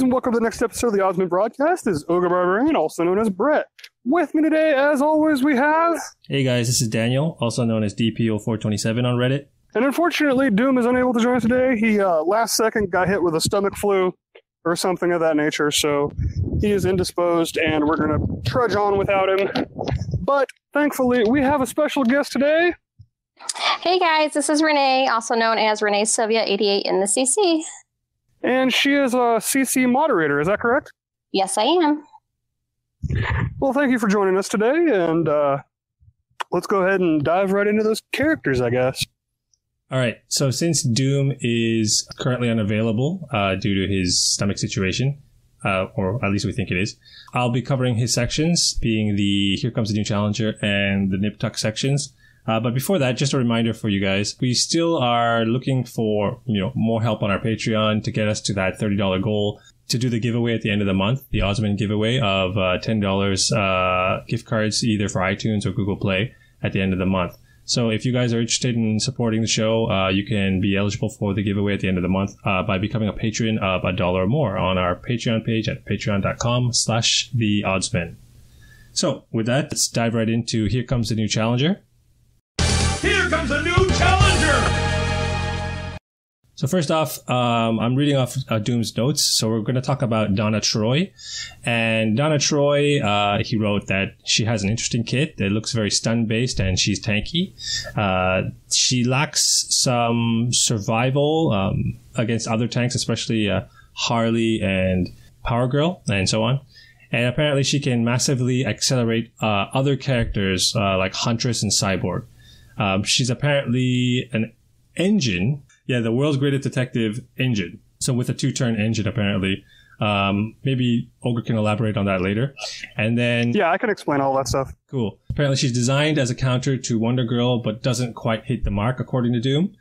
and welcome to the next episode of the Oddsman broadcast. This is Ogre Barbarian, also known as Brett. With me today, as always, we have... Hey guys, this is Daniel, also known as DPO427 on Reddit. And unfortunately, Doom is unable to join us today. He, last second, got hit with a stomach flu or something of that nature, so he is indisposed, and we're going to trudge on without him. But, thankfully, we have a special guest today. Hey guys, this is Renee, also known as Renee Sylvia 88 in the CC. And she is a CC moderator, is that correct? Yes, I am. Well, thank you for joining us today, and let's go ahead and dive right into those characters, I guess. All right, so since Doom is currently unavailable due to his stomach situation, or at least we think it is, I'll be covering his sections, being the Here Comes the New Challenger and the Nip Tuck sections. But before that, just a reminder for you guys, we still are looking for, more help on our Patreon to get us to that $30 goal to do the giveaway at the end of the month, the Oddsman giveaway of $10 gift cards either for iTunes or Google Play at the end of the month. So if you guys are interested in supporting the show, you can be eligible for the giveaway at the end of the month by becoming a patron of $1 or more on our Patreon page at patreon.com/theoddsman. So with that, let's dive right into Here Comes the New Challenger. Here comes a new challenger! So first off, I'm reading off Doom's notes. So we're going to talk about Donna Troy. And Donna Troy, he wrote that she has an interesting kit that looks very stun-based and she's tanky. She lacks some survival against other tanks, especially Harley and Power Girl and so on. And apparently she can massively accelerate other characters like Huntress and Cyborg. She's apparently an engine. Yeah, the world's greatest detective engine. So with a 2-turn engine, apparently. Maybe Ogre can elaborate on that later. And then... Yeah, I can explain all that stuff. Cool. Apparently she's designed as a counter to Wonder Girl, but doesn't quite hit the mark, according to Doom.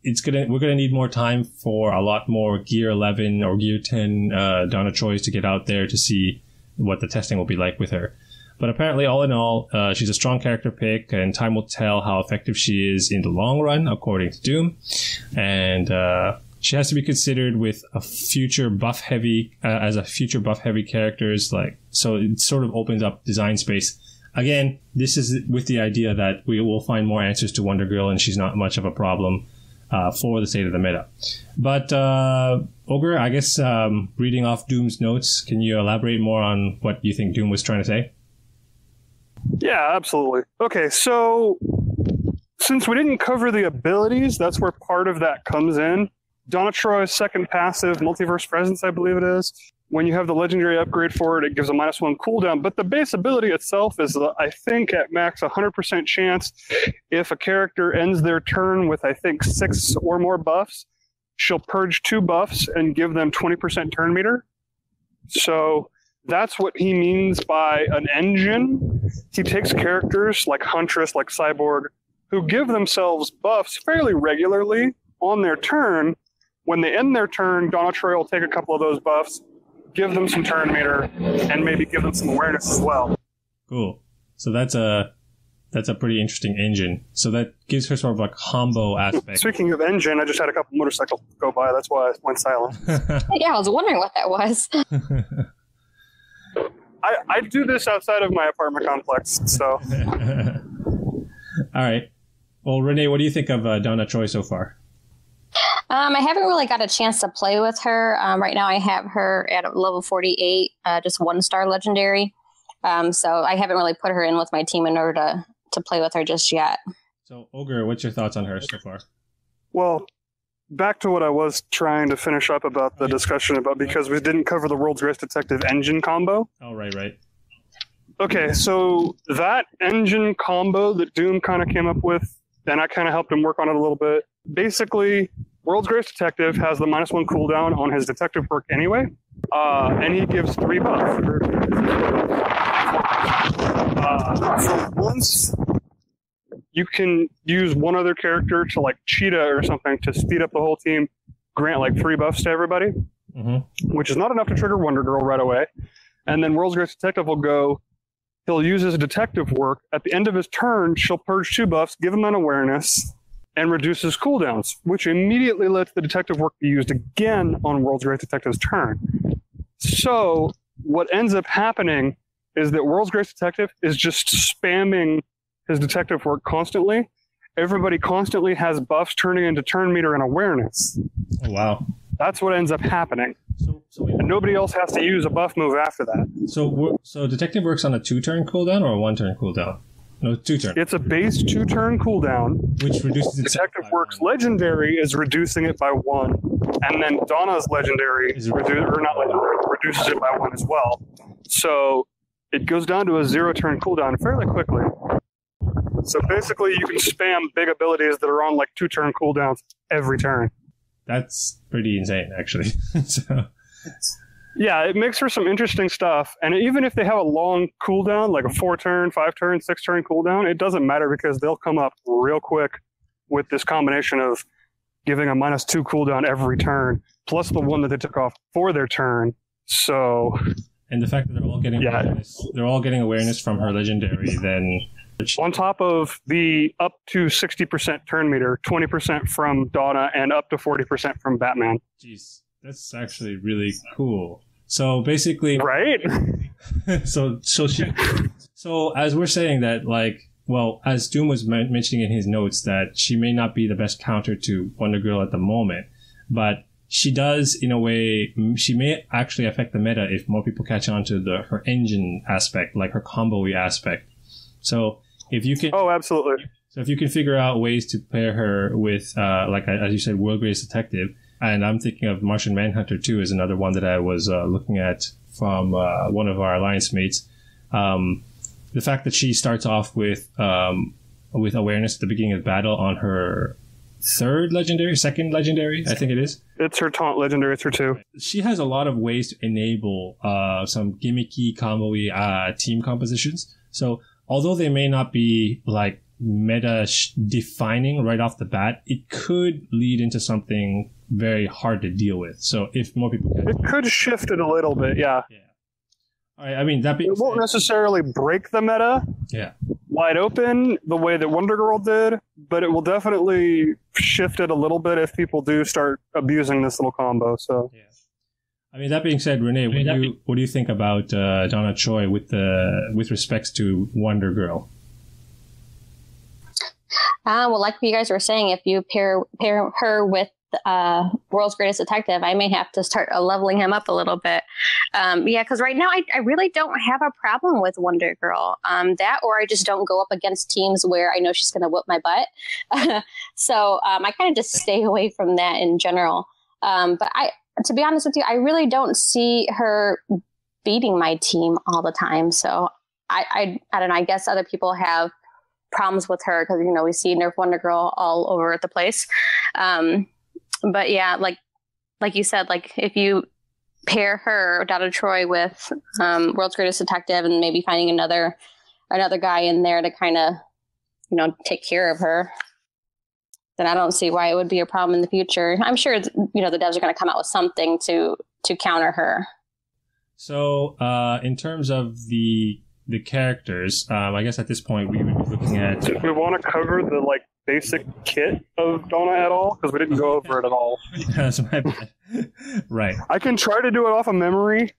We're gonna need more time for a lot more Gear 11 or Gear 10 Donna Troys to get out there to see what the testing will be like with her. But apparently, all in all, she's a strong character pick, and time will tell how effective she is in the long run, according to Doom. And she has to be considered with a future buff-heavy, characters. So it sort of opens up design space. Again, this is with the idea that we will find more answers to Wonder Girl, and she's not much of a problem for the state of the meta. But Ogre, I guess reading off Doom's notes, can you elaborate more on what you think Doom was trying to say? Yeah, absolutely. Okay, so since we didn't cover the abilities, that's where part of that comes in. Donna Troy's second passive, Multiverse Presence, I believe it is. When you have the legendary upgrade for it, it gives a -1 cooldown. But the base ability itself is, I think, at max 100% chance. If a character ends their turn with, I think, 6 or more buffs, she'll purge 2 buffs and give them 20% turn meter. So... that's what he means by an engine. He takes characters like Huntress, like Cyborg, who give themselves buffs fairly regularly on their turn. When they end their turn, Donna Troy will take a couple of those buffs, give them some turn meter, and maybe give them some awareness as well. Cool. So that's a pretty interesting engine. So that gives her sort of like combo aspect. Speaking of engine, I just had a couple motorcycles go by. That's why I went silent. Yeah, I was wondering what that was. I do this outside of my apartment complex, so. All right. Well, Renee, what do you think of Donna Troy so far? I haven't really got a chance to play with her. Right now I have her at level 48, just 1-star legendary. So I haven't really put her in with my team in order to play with her just yet. So, Ogre, what's your thoughts on her so far? Well, back to what I was trying to finish up about the discussion about, because we didn't cover the World's Greatest Detective engine combo. Oh, right. Okay, so that engine combo that Doom kind of came up with, and I kind of helped him work on it a little bit. Basically, World's Greatest Detective has the -1 cooldown on his detective work anyway, and he gives 3 buffs. So once you can use one other character to like Cheetah or something to speed up the whole team, grant like 3 buffs to everybody, which is not enough to trigger Wonder Girl right away. And then World's Greatest Detective will go, he'll use his detective work. At the end of his turn, she'll purge 2 buffs, give him an awareness, and reduces cooldowns, which immediately lets the detective work be used again on World's Greatest Detective's turn. So what ends up happening is that World's Greatest Detective is just spamming his detective work constantly. Everybody constantly has buffs turning into turn meter and awareness. Oh, wow. That's what ends up happening. And nobody else has to use a buff move after that. So detective works on a 2-turn cooldown or a 1-turn cooldown? No, 2-turn. It's a base 2-turn cooldown. Which reduces its Detective Works Legendary is reducing it by 1. And then Donna's Legendary reduces it by 1 as well. So it goes down to a 0-turn cooldown fairly quickly. So basically you can spam big abilities that are on like 2-turn cooldowns every turn. That's pretty insane, actually. So. Yeah, it makes for some interesting stuff. And even if they have a long cooldown, like a 4-turn, 5-turn, 6-turn cooldown, it doesn't matter because they'll come up real quick with this combination of giving a -2 cooldown every turn, plus the one that they took off for their turn. So, and the fact that they're all getting awareness from her legendary, then on top of the up to 60% turn meter, 20% from Donna, and up to 40% from Batman. Jeez, that's actually really cool. So basically, right? so as we're saying that, like, well, as Doom was mentioning in his notes, that she may not be the best counter to Wonder Girl at the moment, but she does, in a way, she may actually affect the meta if more people catch on to her engine aspect, like her combo-y aspect. So if you can, absolutely. So if you can figure out ways to pair her with, like as you said, World's Greatest Detective, and I'm thinking of Martian Manhunter too is another one that I was looking at from one of our alliance mates. The fact that she starts off with awareness at the beginning of battle on her second legendary, I think it is. It's her taunt legendary. It's her 2. She has a lot of ways to enable some gimmicky, combo-y team compositions. So although they may not be like meta defining right off the bat, it could lead into something very hard to deal with. So if more people it could shift it a little bit, yeah. All right, I mean, that being it won't necessarily break the meta wide open the way that Wonder Girl did, but it will definitely shift it a little bit if people do start abusing this little combo. So I mean, that being said, Renee, what do you think about Donna Troy with respects to Wonder Girl? Well, like you guys were saying, if you pair her with World's Greatest Detective, I may have to start leveling him up a little bit. Because right now I really don't have a problem with Wonder Girl. That, or I just don't go up against teams where I know she's going to whip my butt. So I kind of just stay away from that in general. But to be honest with you, I really don't see her beating my team all the time. So I don't know. I guess other people have problems with her because, we see Nerf Wonder Girl all over the place. But yeah, like you said, like if you pair her, Donna Troy, with World's Greatest Detective and maybe finding another guy in there to kind of, take care of her, then I don't see why it would be a problem in the future. I'm sure, the devs are going to come out with something to counter her. So in terms of the characters, I guess at this point we would be looking at... Do we want to cover the basic kit of Donna at all? Because we didn't go over it at all. That's my bad. Right. I can try to do it off of memory.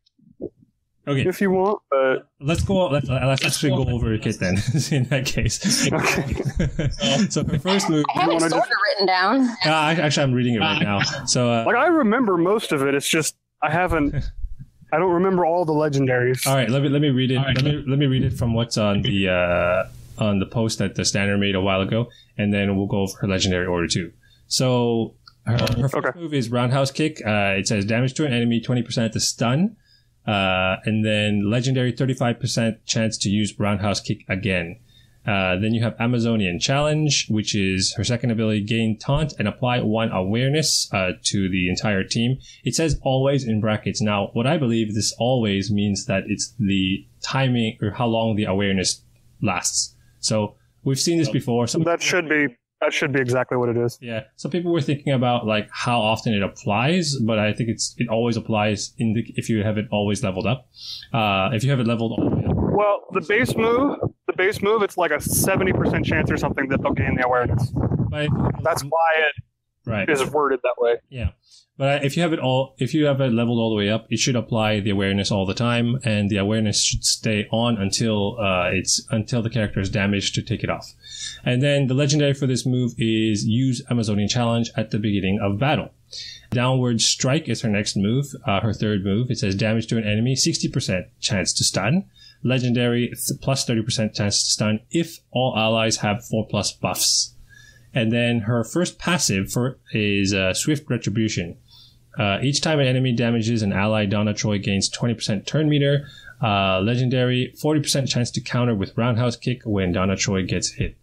Okay. If you want, but let's actually go over a kit then. In that case. Okay. So her first move. I have it sort of written down. Actually, I'm reading it right now. So I remember most of it. It's just I don't remember all the legendaries. All right, let me read it. Let me read it from what's on the post that the standard made a while ago, and then we'll go over her legendary order too. So her first move is Roundhouse Kick. It says damage to an enemy 20% at the stun, and then legendary 35% chance to use Roundhouse Kick again. Then you have Amazonian Challenge, which is her second ability, gain taunt and apply 1 awareness to the entire team. It says always in brackets. Now, what I believe this always means that it's the timing or how long the awareness lasts. So we've seen this before. That should be exactly what it is. Yeah. Some people were thinking about how often it applies, but I think it always applies if you have it always leveled up. If you have it leveled all the way up. Well, the base move, it's like a 70% chance or something that they'll gain the awareness. That's why is worded that way. Yeah. But if you have it leveled all the way up, it should apply the awareness all the time, and the awareness should stay on until the character is damaged to take it off. And then the legendary for this move is use Amazonian Challenge at the beginning of battle. Downward Strike is her next move, her third move. It says damage to an enemy, 60% chance to stun. Legendary, plus 30% chance to stun if all allies have 4+ buffs. And then her first passive is Swift Retribution. Each time an enemy damages an ally, Donna Troy gains 20% turn meter. Legendary, 40% chance to counter with Roundhouse Kick when Donna Troy gets hit.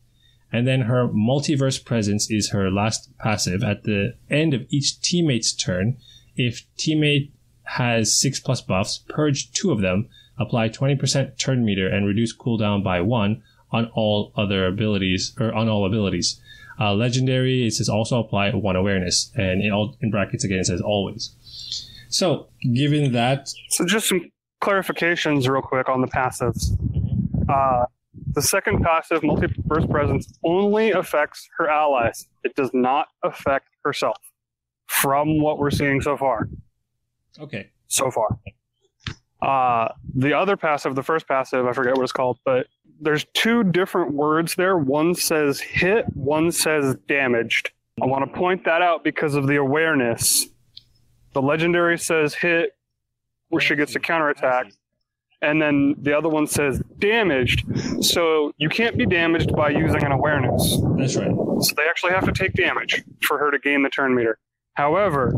And then her Multiverse Presence is her last passive. At the end of each teammate's turn, if teammate has 6+ buffs, purge 2 of them, apply 20% turn meter, and reduce cooldown by 1 on all other abilities, or on all abilities. Legendary, it says also apply 1 awareness, and in brackets again it says always. So, given that... So just some clarifications real quick on the passives. The second passive, Multiverse Presence, only affects her allies. It does not affect herself, from what we're seeing so far. Okay. So far. The other passive, the first passive, I forget what it's called, but there's 2 different words there. One says hit, one says damaged. I want to point that out because of the awareness. The legendary says hit, where she gets a counterattack, and then the other one says damaged. So you can't be damaged by using an awareness. That's right. So they actually have to take damage for her to gain the turn meter. However,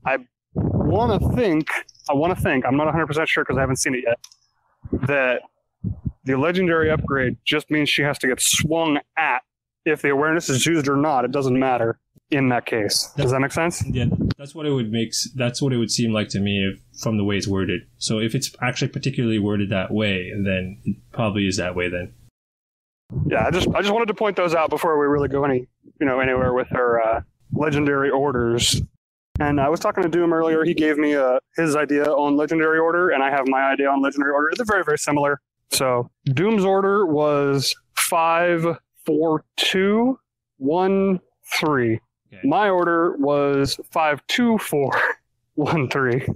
I want to think, I'm not 100% sure because I haven't seen it yet, that the legendary upgrade just means she has to get swung at. If the awareness is used or not, it doesn't matter in that case. Does that make sense? Yeah, that's what it would seem like to me from the way it's worded. So if it's actually particularly worded that way, then it probably is that way then. Yeah, I just wanted to point those out before we really go anywhere with her legendary orders. And I was talking to Doom earlier. He gave me his idea on legendary order, and I have my idea on legendary order. They're very, very similar. So Doom's order was 5, 4, 2, 1, 3. Okay. My order was 5, 2, 4, 1, 3.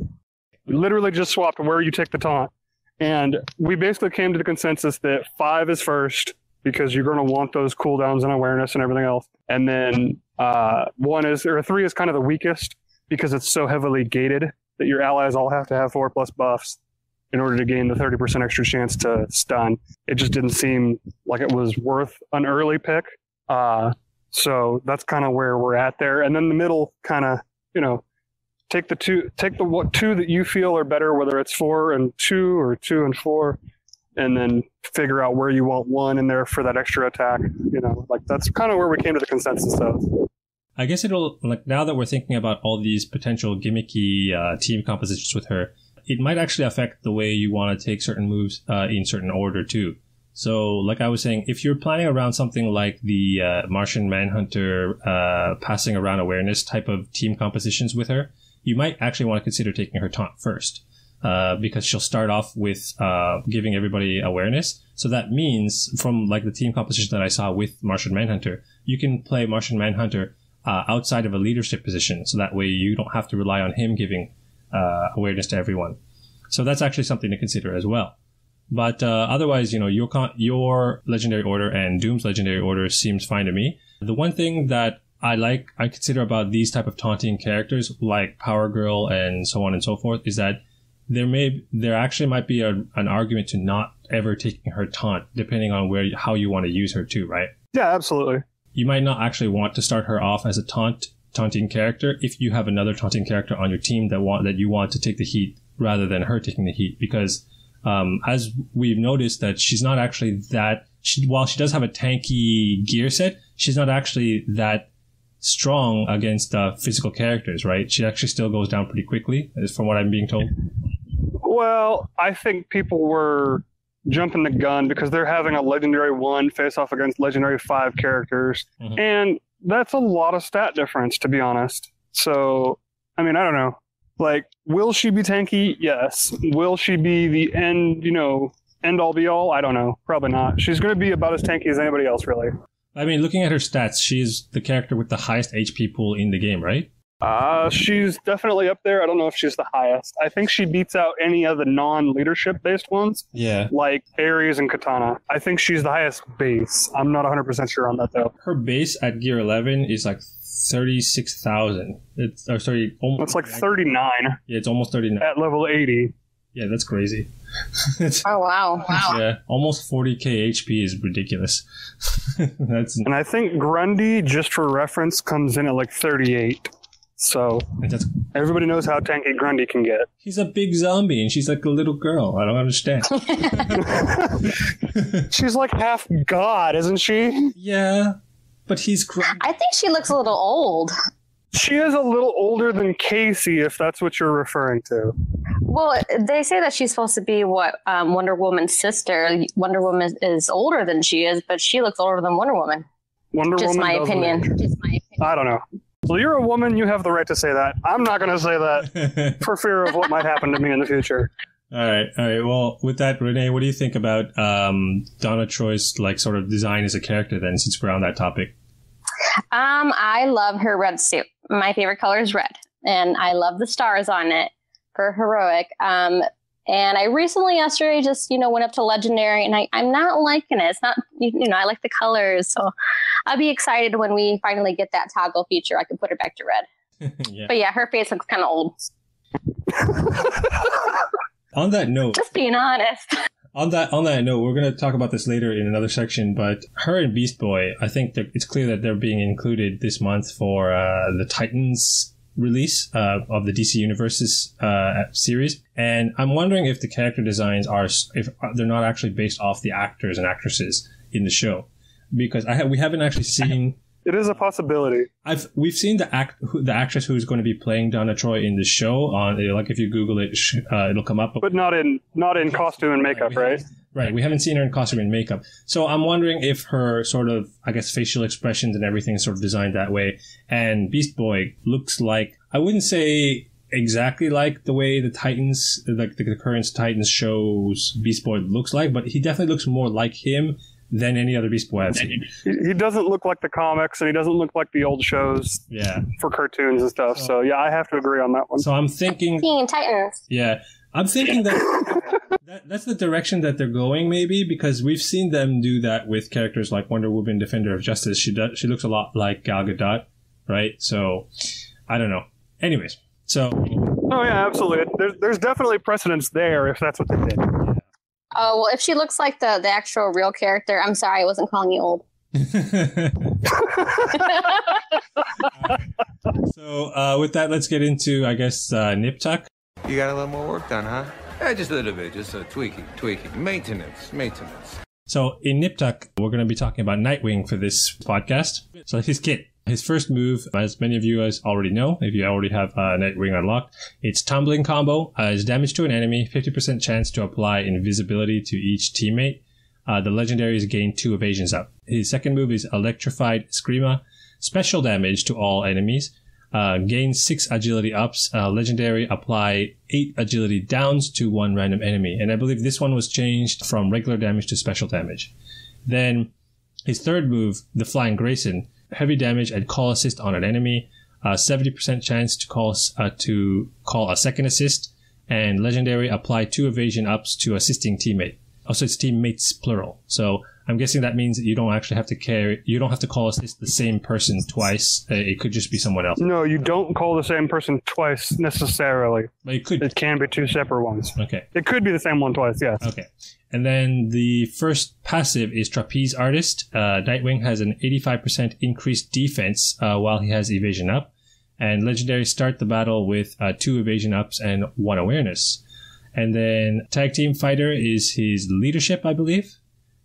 We literally just swapped where you take the taunt. And we basically came to the consensus that 5 is first because you're going to want those cooldowns and awareness and everything else. And then 3 is kind of the weakest because it's so heavily gated that your allies all have to have 4+ buffs in order to gain the 30% extra chance to stun. It just didn't seem like it was worth an early pick. So that's kind of where we're at there. And then the middle kind of, take the 2 that you feel are better, whether it's 4 and 2 or 2 and 4, and then figure out where you want 1 in there for that extra attack. That's kind of where we came to the consensus though. I guess now that we're thinking about all these potential gimmicky team compositions with her, it might actually affect the way you want to take certain moves in certain order too. So, like I was saying, if you're planning around something like the Martian Manhunter passing around awareness type of team compositions with her, you might actually want to consider taking her taunt first, because she'll start off with giving everybody awareness. So that means, from like the team composition that I saw with Martian Manhunter, you can play Martian Manhunter outside of a leadership position, so that way you don't have to rely on him giving awareness to everyone. So that's actually something to consider as well. But otherwise, your legendary order and Doom's legendary order seems fine to me. The one thing that I consider about these type of taunting characters like Power Girl and so on and so forth is that there actually might be an argument to not ever taking her taunt, depending on how you want to use her too, right? Yeah, absolutely. You might not actually want to start her off as a taunting character if you have another taunting character on your team that you want to take the heat rather than her taking the heat, because as we've noticed that she's not actually while she does have a tanky gear set, she's not actually that strong against physical characters, right? She actually still goes down pretty quickly, from what I'm being told. Well, I think people were jumping the gun because they're having a legendary 1 face off against legendary 5 characters. Mm-hmm. And that's a lot of stat difference, to be honest. So, I don't know. Will she be tanky? Yes. Will she be the end all be all? I don't know. Probably not. She's going to be about as tanky as anybody else, really. I mean, looking at her stats, she's the character with the highest HP pool in the game, right? She's definitely up there. I don't know if she's the highest. I think she beats out any of the non-leadership based ones. Yeah. Like Ares and Katana. I think she's the highest base. I'm not 100% sure on that, though. Her base at gear 11 is like 36,000. Almost. It's like 39. Yeah, it's almost 39. At level 80. Yeah, that's crazy. Oh, wow. Yeah, almost 40k HP is ridiculous. And I think Grundy, just for reference, comes in at like 38. So everybody knows how tanky Grundy can get. He's a big zombie and she's like a little girl. I don't understand. She's like half god, isn't she? Yeah, but he's Grundy. I think she looks a little old. She is a little older than Casey, if that's what you're referring to. Well, they say that she's supposed to be Wonder Woman's sister. Wonder Woman is older than she is, but she looks older than Wonder Woman. Just my opinion. I don't know. Well, you're a woman. You have the right to say that. I'm not going to say that for fear of what might happen to me in the future. All right. Well, with that, Renee, what do you think about Donna Troy's like sort of design as a character then, since we're on that topic? I love her red suit. My favorite color is red, and I love the stars on it for heroic. And I recently, yesterday, just, went up to legendary, and I'm not liking it. It's not, I like the colors. So I'll be excited when we finally get that toggle feature. I can put her back to red. Yeah. But yeah, her face looks kind of old. On that note, just being honest. On that note, we're going to talk about this later in another section, but her and Beast Boy, I think that it's clear that they're being included this month for the Titans release of the DC Universe's series. And I'm wondering if the character designs if they're not actually based off the actors and actresses in the show, because we haven't actually seen. It is a possibility. We've seen the actress who's going to be playing Donna Troy in the show on, like, if you Google it, it'll come up. But not in costume and makeup, right? Right. We haven't seen her in costume and makeup. So I'm wondering if her sort of, I guess, facial expressions and everything is sort of designed that way. And Beast Boy looks like, I wouldn't say exactly like the way the Titans, like the current Titans shows Beast Boy looks like, but he definitely looks more like him than any other Beast Boy I've seen. He doesn't look like the comics, and he doesn't look like the old shows for cartoons and stuff. So yeah, I have to agree on that one. So I'm thinking Titans. Yeah. I'm thinking that's the direction that they're going, maybe, because we've seen them do that with characters like Wonder Woman, Defender of Justice. She looks a lot like Gal Gadot, right? So I don't know. Anyways, so. Oh yeah, absolutely. There's definitely precedence there if that's what they did. Oh, well, if she looks like the actual real character, I'm sorry, I wasn't calling you old. So with that, let's get into, I guess, Nip Tuck. You got a little more work done, huh? Yeah, just a little bit. Just tweaking. Maintenance. So in Nip Tuck, we're going to be talking about Nightwing for this podcast. So his kit. His first move, as many of you guys already know, if you already have Nightwing unlocked, it's Tumbling Combo. It's damage to an enemy, 50% chance to apply invisibility to each teammate. The legendaries gain 2 evasions up. His second move is Electrified Screama, special damage to all enemies. Gain 6 agility ups. Legendary, apply 8 agility downs to 1 random enemy. And I believe this one was changed from regular damage to special damage. Then his third move, the Flying Grayson, heavy damage and call assist on an enemy, 70% chance to call a second assist, and legendary, apply 2 evasion ups to assisting teammate. Also, it's teammates plural. So I'm guessing that means that you don't actually have to call assist the same person twice. It could just be someone else. No, you don't call the same person twice necessarily. But it can be 2 separate ones. Okay. It could be the same one twice, yes. Okay. And then the first passive is Trapeze Artist. Nightwing has an 85% increased defense while he has evasion up. And legendary, start the battle with 2 evasion ups and 1 awareness. And then Tag Team Fighter is his leadership, I believe.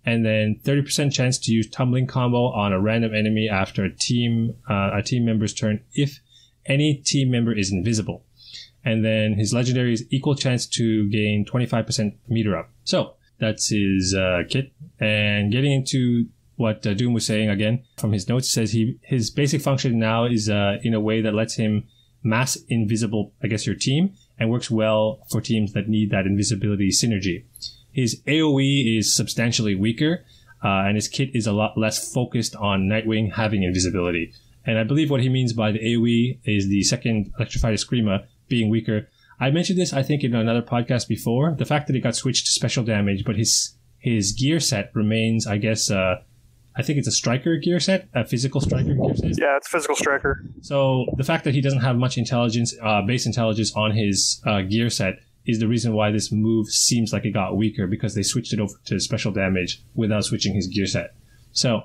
And then 30% chance to use Tumbling Combo on a random enemy after a team member's turn if any team member is invisible. And then his legendary is equal chance to gain 25% meter up. So that's his kit. And getting into what Doom was saying again from his notes, says his basic function now is in a way that lets him mass invisible, I guess, your team, and works well for teams that need that invisibility synergy. His AoE is substantially weaker. and his kit is a lot less focused on Nightwing having invisibility. And I believe what he means by the AoE is the second Electrified Eskrima being weaker. I mentioned this, I think, in another podcast before. The fact that he got switched to special damage, but his gear set remains, I guess, I think it's a striker gear set, a physical striker gear set. Yeah, it's physical striker. So the fact that he doesn't have much intelligence, base intelligence on his gear set is the reason why this move seems like it got weaker, because they switched it over to special damage without switching his gear set. So...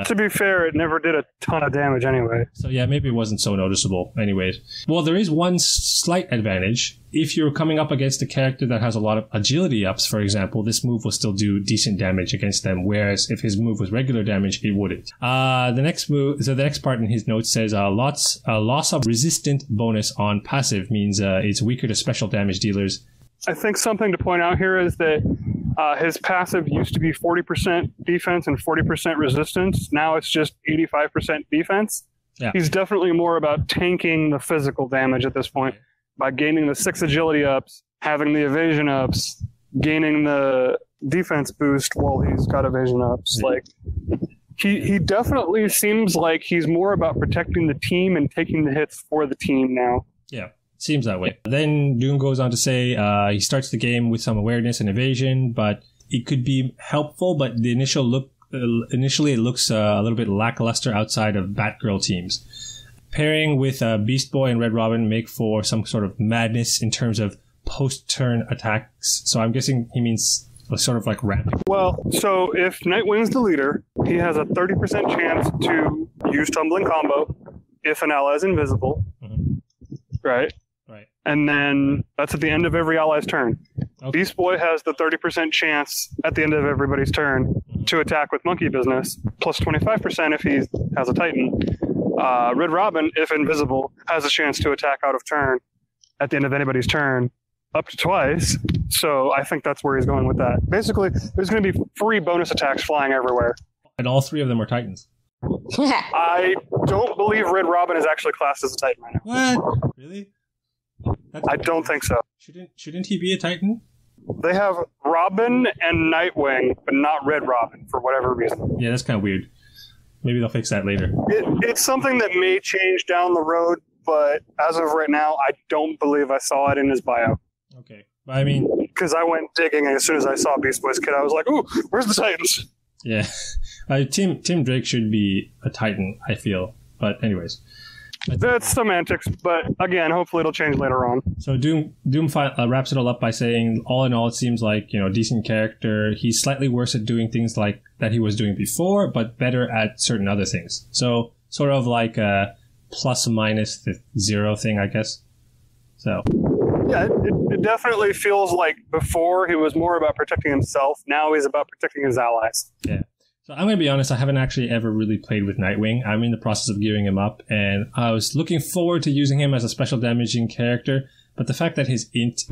to be fair, it never did a ton of damage anyway. So yeah, maybe it wasn't so noticeable. Anyways. Well, there is one slight advantage. If you're coming up against a character that has a lot of agility ups, for example, this move will still do decent damage against them, whereas if his move was regular damage, it wouldn't. The next part in his notes says, loss of resistant bonus on passive means it's weaker to special damage dealers. I think something to point out here is that his passive used to be 40% defense and 40% resistance. Now it's just 85% defense. Yeah. He's definitely more about tanking the physical damage at this point by gaining the 6 agility ups, having the evasion ups, gaining the defense boost while he's got evasion ups. Yeah. Like he definitely seems like he's more about protecting the team and taking the hits for the team now. Yeah. Seems that way. Then Doom goes on to say he starts the game with some awareness and evasion, but it could be helpful, but the initially it looks a little bit lackluster outside of Batgirl teams. Pairing with Beast Boy and Red Robin make for some sort of madness in terms of post-turn attacks. So I'm guessing he means sort of like ramping. Well, so if Nightwing's the leader, he has a 30% chance to use Tumbling Combo if an ally is invisible. Mm-hmm. Right? Right. And then that's at the end of every ally's turn. Okay. Beast Boy has the 30% chance at the end of everybody's turn to attack with Monkey Business, plus 25% if he has a Titan. Red Robin, if invisible, has a chance to attack out of turn at the end of anybody's turn, up to twice. So I think that's where he's going with that. Basically, there's going to be free bonus attacks flying everywhere. And all 3 of them are Titans. I don't believe Red Robin is actually classed as a Titan right now. What? Really? I don't think so. Shouldn't he be a Titan? They have Robin and Nightwing, but not Red Robin for whatever reason. Yeah, that's kind of weird. Maybe they'll fix that later. It's something that may change down the road, but as of right now, I don't believe I saw it in his bio. Okay. But I mean... because I went digging, and as soon as I saw Beast Boy's kid, I was like, ooh, where's the Titans? Yeah. Tim Drake should be a Titan, I feel. But anyways... That's semantics, but again, hopefully it'll change later on. So Doom wraps it all up by saying, all in all, it seems like, decent character. He's slightly worse at doing things like that he was doing before, but better at certain other things. So sort of like a plus minus the 0 thing, I guess. So yeah, it definitely feels like before he was more about protecting himself. Now he's about protecting his allies. Yeah. So I'm going to be honest, I haven't actually ever really played with Nightwing. I'm in the process of gearing him up, and I was looking forward to using him as a special damaging character, but the fact that his int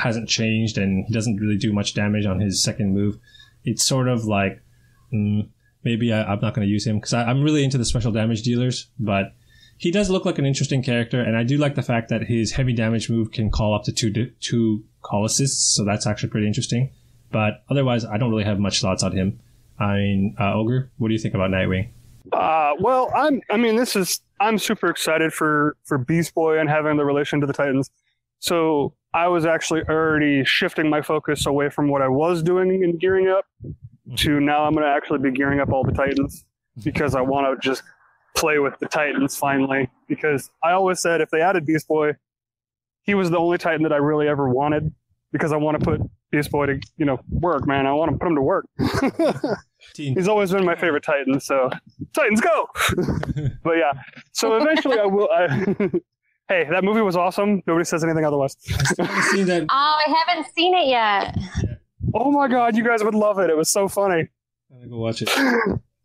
hasn't changed and he doesn't really do much damage on his second move, it's sort of like, maybe I'm not going to use him, because I'm really into the special damage dealers, but he does look like an interesting character, and I do like the fact that his heavy damage move can call up to two call assists, so that's actually pretty interesting. But otherwise, I don't really have much thoughts on him. I mean, Ogre, what do you think about Nightwing? Well, I'm super excited for Beast Boy and having the relation to the Titans. So I was actually already shifting my focus away from what I was doing in gearing up to now I'm going to actually be gearing up all the Titans because I want to just play with the Titans finally. Because I always said if they added Beast Boy, he was the only Titan that I really ever wanted because I want to put Beast Boy to, work, man. I want to put him to work. He's always been my favorite Titan, so Titans go! But yeah, so eventually I will... Hey, that movie was awesome. Nobody says anything otherwise. I haven't seen that. Oh, I haven't seen it yet. Oh my god, you guys would love it. It was so funny. I'm gonna go watch it.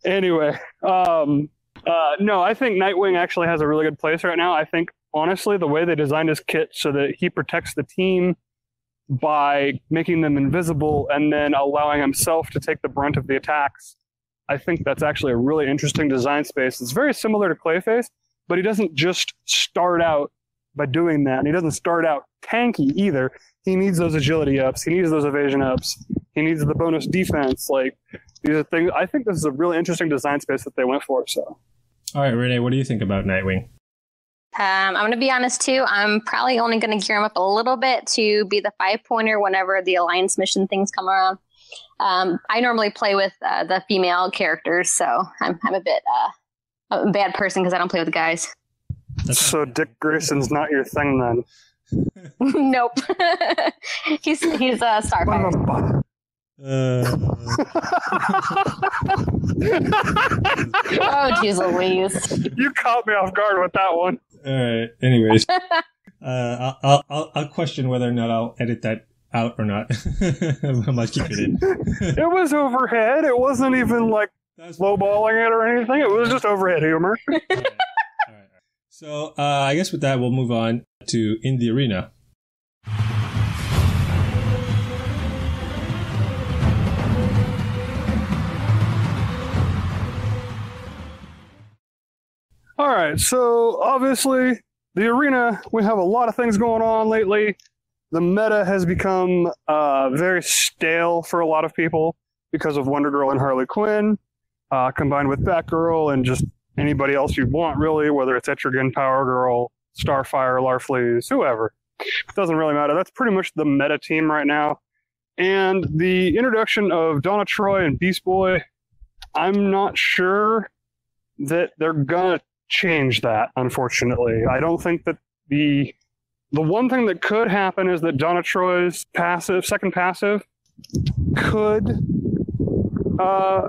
Anyway, no, I think Nightwing actually has a really good place right now. I think, honestly, the way they designed his kit so that he protects the team by making them invisible and then allowing himself to take the brunt of the attacks, I think that's actually a really interesting design space. It's very similar to Clayface, but he doesn't just start out by doing that. And he doesn't start out tanky either. He needs those agility ups. He needs those evasion ups. He needs the bonus defense. Like, these are things. I think this is a really interesting design space that they went for. So, all right, Renee, what do you think about Nightwing? I'm going to be honest too. I'm probably only going to gear him up a little bit to be the 5-pointer whenever the Alliance mission things come around. I normally play with the female characters, so I'm a bit a bad person because I don't play with the guys. So Dick Grayson's not your thing then? Nope. he's a Starfire. Oh, jeez Louise. You caught me off guard with that one. All right. Anyways, I'll question whether or not I'll edit that out or not. I might keep it in. It was overhead. It wasn't even like lowballing it or anything. It was just overhead humor. All right. So I guess with that, we'll move on to In the Arena. All right, so obviously the arena, we have a lot of things going on lately. The meta has become very stale for a lot of people because of Wonder Girl and Harley Quinn, combined with Batgirl and just anybody else you want, really, whether it's Etrigan, Power Girl, Starfire, Larfleeze, whoever. It doesn't really matter. That's pretty much the meta team right now. And the introduction of Donna Troy and Beast Boy, I'm not sure that they're going to change that, unfortunately. I don't think that the one thing that could happen is that Donna Troy's second passive could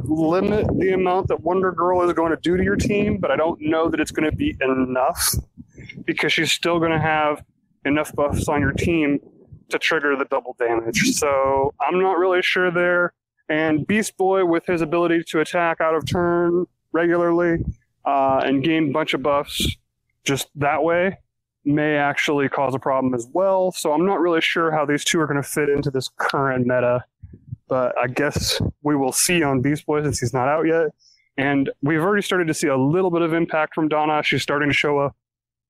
limit the amount that Wonder Girl is going to do to your team, but I don't know that it's going to be enough because she's still going to have enough buffs on your team to trigger the double damage. So I'm not really sure there. And Beast Boy, with his ability to attack out of turn regularly, and gain a bunch of buffs just that way, may actually cause a problem as well. So I'm not really sure how these two are going to fit into this current meta, but I guess we will see on Beast Boy since he's not out yet. And we've already started to see a little bit of impact from Donna. She's starting to show up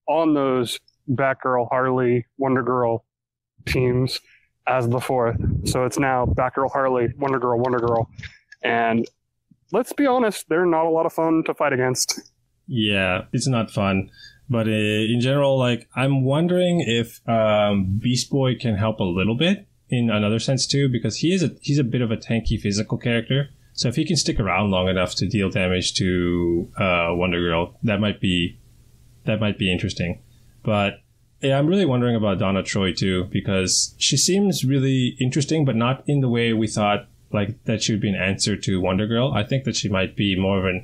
on those Batgirl, Harley, Wonder Girl teams as the fourth. So it's now Batgirl, Harley, Wonder Girl. And let's be honest, they're not a lot of fun to fight against. Yeah, it's not fun. But in general, like, I'm wondering if Beast Boy can help a little bit in another sense too, because he's a bit of a tanky physical character. So if he can stick around long enough to deal damage to Wonder Girl, that might be interesting. But yeah, I'm really wondering about Donna Troy too, because she seems really interesting, but not in the way we thought, like that she would be an answer to Wonder Girl. I think that she might be more of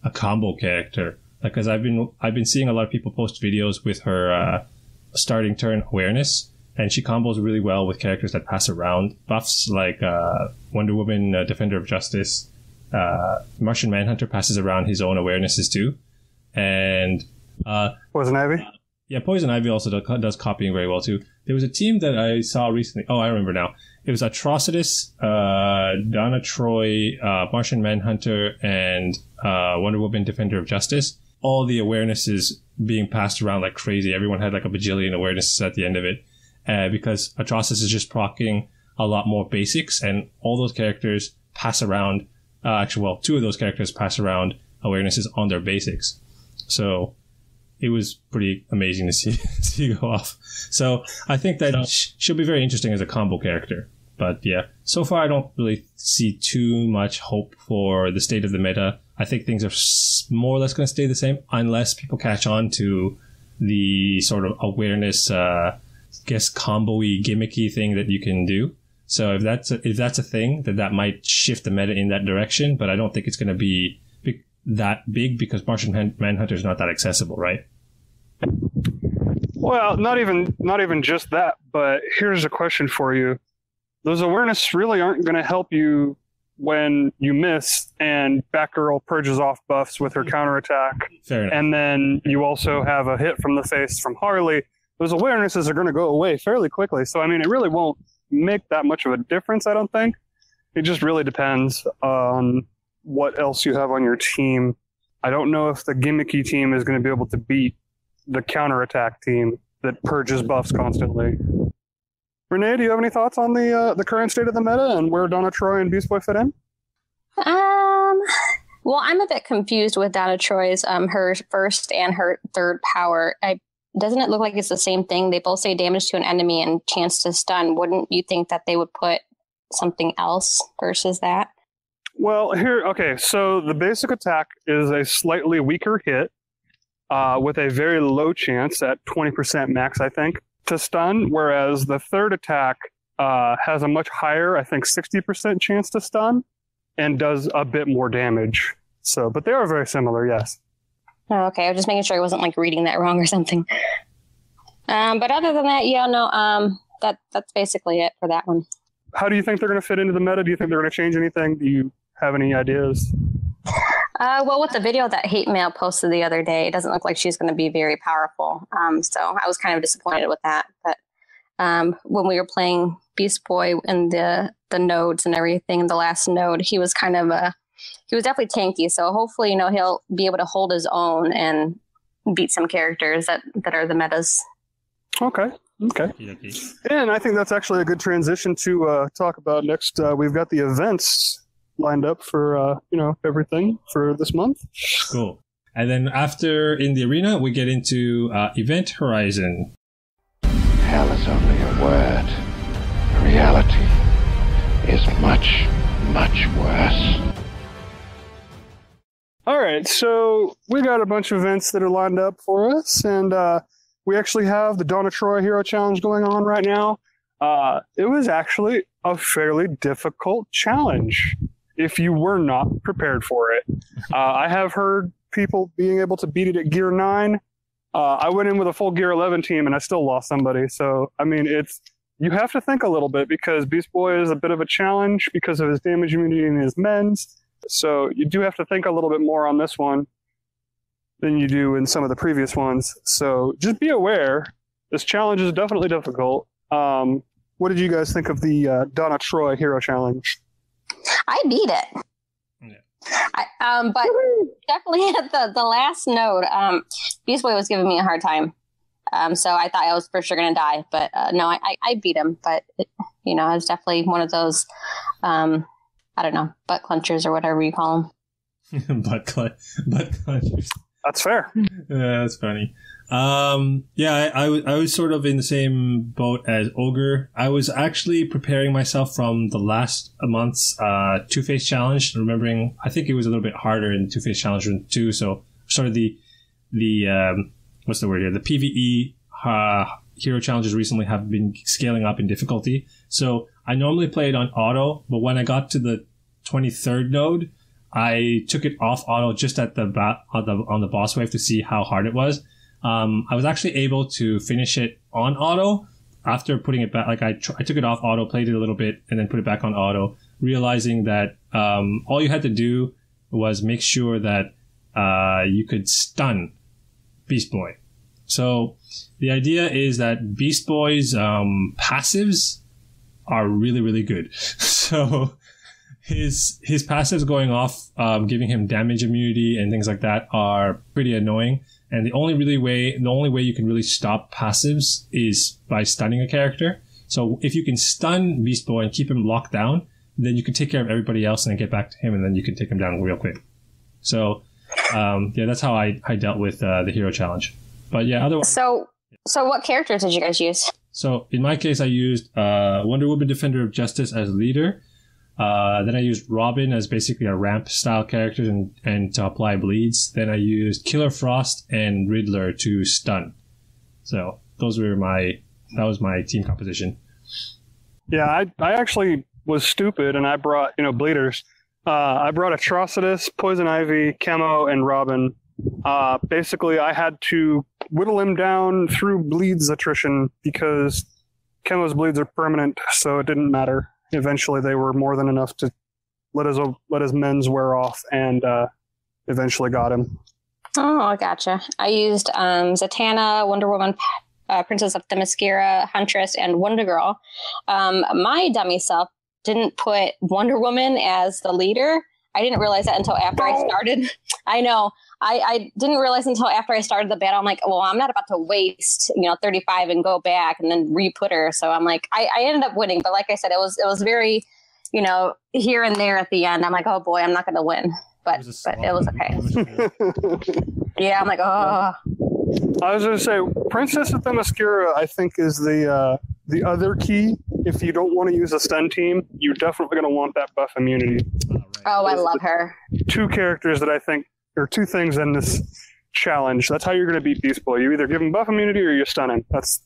a combo character. Like, because I've been seeing a lot of people post videos with her starting turn awareness, and she combos really well with characters that pass around buffs, like Wonder Woman, Defender of Justice. Martian Manhunter passes around his own awarenesses too, and Poison Ivy. Yeah, Poison Ivy also does copying very well too. There was a team that I saw recently. Oh, I remember now. It was Atrocitus, Donna Troy, Martian Manhunter, and Wonder Woman, Defender of Justice. All the awarenesses being passed around like crazy. Everyone had like a bajillion awarenesses at the end of it, because Atrocitus is just proccing a lot more basics, and all those characters pass around. Two of those characters pass around awarenesses on their basics. So it was pretty amazing to see go off. So I think that she'll be very interesting as a combo character. But yeah, so far I don't really see too much hope for the state of the meta. I think things are more or less going to stay the same unless people catch on to the sort of awareness, combo-y, gimmicky thing that you can do. So if that's a thing, that might shift the meta in that direction. But I don't think it's going to be that big because Martian Manhunter is not that accessible, right? Well, not even just that. But here's a question for you: those awareness really aren't going to help you when you miss and Batgirl purges off buffs with her counterattack. Fair enough. And then you also have a hit from the face from Harley. Those awarenesses are going to go away fairly quickly. So, I mean, it really won't make that much of a difference, I don't think. It just really depends on what else you have on your team. I don't know if the gimmicky team is going to be able to beat the counterattack team that purges buffs constantly. Renee, do you have any thoughts on the current state of the meta and where Donna Troy and Beast Boy fit in? Well, I'm a bit confused with Donna Troy's her first and her third power. Doesn't it look like it's the same thing? They both say damage to an enemy and chance to stun. Wouldn't you think that they would put something else versus that? Well, okay, so the basic attack is a slightly weaker hit with a very low chance at 20% max, I think, to stun, whereas the third attack has a much higher, I think 60% chance to stun and does a bit more damage. So, but they are very similar, yes. Oh, okay. I was just making sure I wasn't like reading that wrong or something. But other than that, yeah, no, that's basically it for that one. How do you think they're going to fit into the meta? Do you think they're going to change anything? Do you have any ideas? Well, with the video that Hate Mail posted the other day, it doesn't look like she's going to be very powerful. So I was kind of disappointed with that. But when we were playing Beast Boy and the nodes and everything, the last node, he was kind of he was definitely tanky. So hopefully, he'll be able to hold his own and beat some characters that are the metas. Okay. And I think that's actually a good transition to talk about next. We've got the events lined up for, everything for this month. Cool. And then after in the arena, we get into Event Horizon. Hell is only a word. Reality is much, much worse. All right, so we got a bunch of events that are lined up for us, and we actually have the Donna Troy Hero Challenge going on right now. It was actually a fairly difficult challenge if you were not prepared for it. I have heard people being able to beat it at Gear 9. I went in with a full Gear 11 team, and I still lost somebody. So, I mean, you have to think a little bit because Beast Boy is a bit of a challenge because of his damage immunity and his mends. So you do have to think a little bit more on this one than you do in some of the previous ones. So just be aware, this challenge is definitely difficult. What did you guys think of the Donna Troy Hero Challenge? I beat it. But definitely at the last node, Beast Boy was giving me a hard time. So I thought I was for sure going to die. But no, I beat him. But, it was definitely one of those... I don't know, butt clenchers or whatever you call them. butt clenchers. That's fair. Yeah, that's funny. I was sort of in the same boat as Ogre. I was actually preparing myself from the last month's Two-Face Challenge, remembering I think it was a little bit harder in Two-Face Challenge 2. So sort of the what's the word here? The PvE hero challenges recently have been scaling up in difficulty. So I normally play it on auto, but when I got to the 23rd node, I took it off auto just at on the boss wave to see how hard it was. I was actually able to finish it on auto after putting it back. Like I took it off auto, played it a little bit, and then put it back on auto, realizing that all you had to do was make sure that you could stun Beast Boy. So the idea is that Beast Boy's passives are really, really good. So his passives going off, giving him damage immunity and things like that are pretty annoying. And the only way you can really stop passives is by stunning a character. So if you can stun Beast Boy and keep him locked down, then you can take care of everybody else and then get back to him, and then you can take him down real quick. So that's how I dealt with the hero challenge. But yeah, otherwise. So what characters did you guys use? So in my case, I used Wonder Woman Defender of Justice as leader. Then I used Robin as basically a ramp style character and to apply bleeds. Then I used Killer Frost and Riddler to stun. So that was my team composition. Yeah, I actually was stupid and I brought, bleeders. I brought Atrocitus, Poison Ivy, Chemo, and Robin. Basically, I had to whittle him down through bleeds attrition because Chemo's bleeds are permanent, so it didn't matter. Eventually, they were more than enough to let his mends wear off, and eventually got him. Oh, I gotcha. I used Zatanna, Wonder Woman, Princess of Themyscira, Huntress, and Wonder Girl. My dummy self didn't put Wonder Woman as the leader. I didn't realize that until after I started. I know. I didn't realize until after I started the battle. I'm like, well, I'm not about to waste 35 and go back and then re-put her. So I'm like, I ended up winning, but like I said, it was very, here and there at the end. I'm like, oh boy, I'm not going to win, but it was okay. Yeah, I'm like, oh. I was going to say, Princess of Themyscira, I think, is the other key. If you don't want to use a stun team, you're definitely going to want that buff immunity. Oh, I love her. Two characters that I think, or two things in this challenge. That's how you're going to beat Beast Boy. You either give him buff immunity or you stun him. That's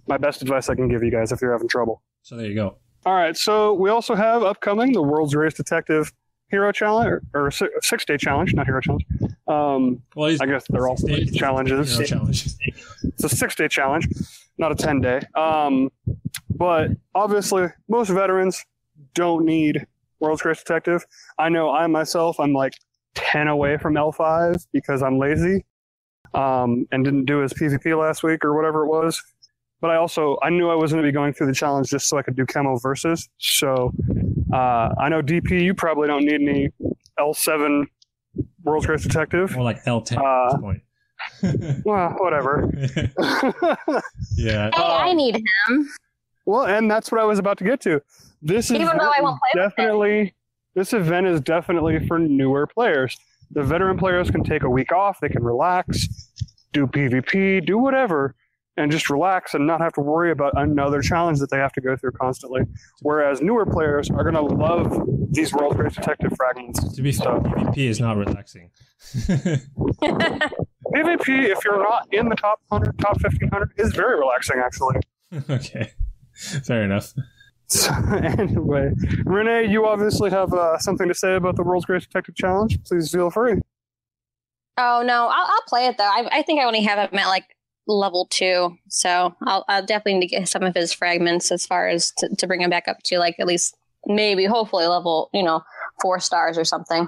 my best advice I can give you guys if you're having trouble. So there you go. All right, so we also have upcoming the World's Greatest Detective Hero Challenge, or 6-day challenge, not Hero Challenge. I guess they're all challenges. Hero challenge. It's a 6-day challenge, not a 10-day. But obviously, most veterans don't need World's Greatest Detective. I know I myself, I'm like 10 away from L5 because I'm lazy and didn't do his PvP last week or whatever it was. But I knew I was going to be going through the challenge just so I could do Camo Versus. So I know DP, you probably don't need any L7 World's Greatest Detective. More like L10 at this point. Well, whatever. Yeah. Hey, I need him. Well, and that's what I was about to get to. This Even though I won't play with him. This event is definitely for newer players. The veteran players can take a week off. They can relax, do PvP, do whatever, and just relax and not have to worry about another challenge that they have to go through constantly. Whereas newer players are going to love these World's Greatest Detective fragments. To be fair, PvP is not relaxing. PvP, if you're not in the top 100, top 1500, is very relaxing, actually. Okay. Fair enough. So, anyway, Renee, you obviously have something to say about the World's Greatest Detective Challenge. Please feel free. Oh, no, I'll play it, though. I think I only have him at, like, level 2, so I'll definitely need to get some of his fragments as far as to bring him back up to, like, at least maybe, hopefully, level, 4 stars or something.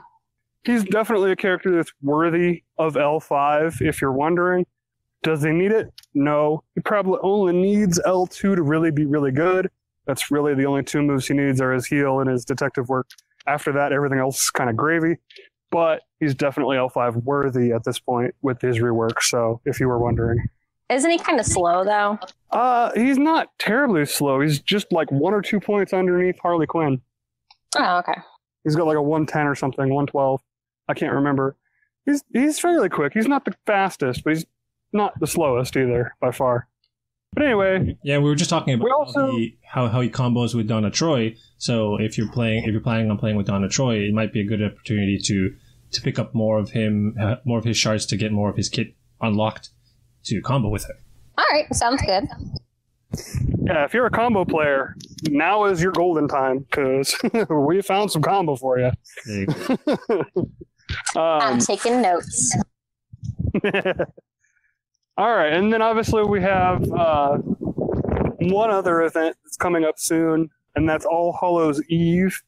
He's definitely a character that's worthy of L5, if you're wondering. Does he need it? No. He probably only needs L2 to really be really good. That's really the only 2 moves he needs are his heal and his detective work. After that, everything else is kind of gravy. But he's definitely L5 worthy at this point with his rework, so if you were wondering. Isn't he kind of slow, though? He's not terribly slow. He's just like 1 or 2 points underneath Harley Quinn. Oh, okay. He's got like a 110 or something, 112. I can't remember. He's fairly quick. He's not the fastest, but he's not the slowest either, by far. But anyway, yeah, we were just talking about how he combos with Donna Troy. So if you're planning on playing with Donna Troy, it might be a good opportunity to pick up more of his shards to get more of his kit unlocked to combo with her. All right, sounds good. Yeah, if you're a combo player, now is your golden time because we found some combo for you. There you go. I'm taking notes. All right, and then obviously we have one other event that's coming up soon, and that's All Hallows Eve,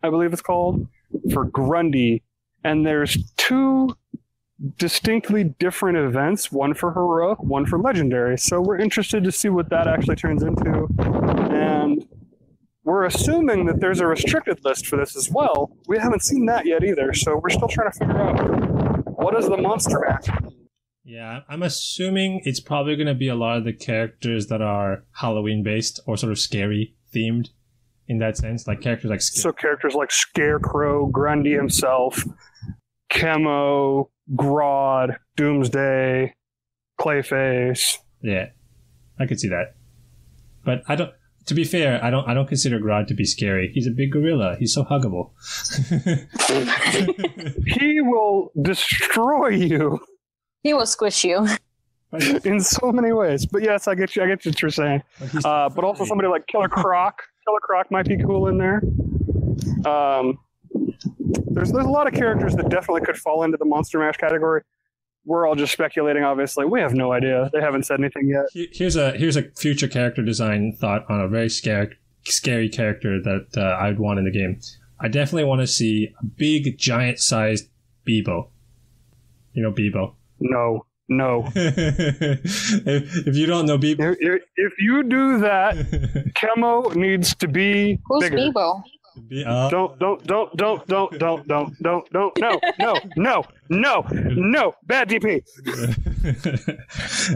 I believe it's called, for Grundy. And there's 2 distinctly different events, one for Heroic, one for Legendary. So we're interested to see what that actually turns into. And we're assuming that there's a restricted list for this as well. We haven't seen that yet either, so we're still trying to figure out what is the monster match. Yeah, I'm assuming it's probably going to be a lot of the characters that are Halloween-based or sort of scary themed in that sense, like characters like So characters like Scarecrow, Grundy himself, Chemo, Grodd, Doomsday, Clayface. Yeah, I could see that. But I don't. To be fair, I don't consider Grodd to be scary. He's a big gorilla. He's so huggable. He will destroy you. He will squish you. In so many ways. But yes, I get you what you're saying. But also somebody like Killer Croc. Killer Croc might be cool in there. There's a lot of characters that definitely could fall into the Monster Mash category. We're all just speculating, obviously. We have no idea. They haven't said anything yet. Here's a future character design thought on a very scary character that I'd want in the game. I definitely want to see a big, giant-sized Bebo. You know Bebo? No. If you don't know Bebo... If you do that, Chemo needs to be Who's bigger. Bebo? No, bad DP.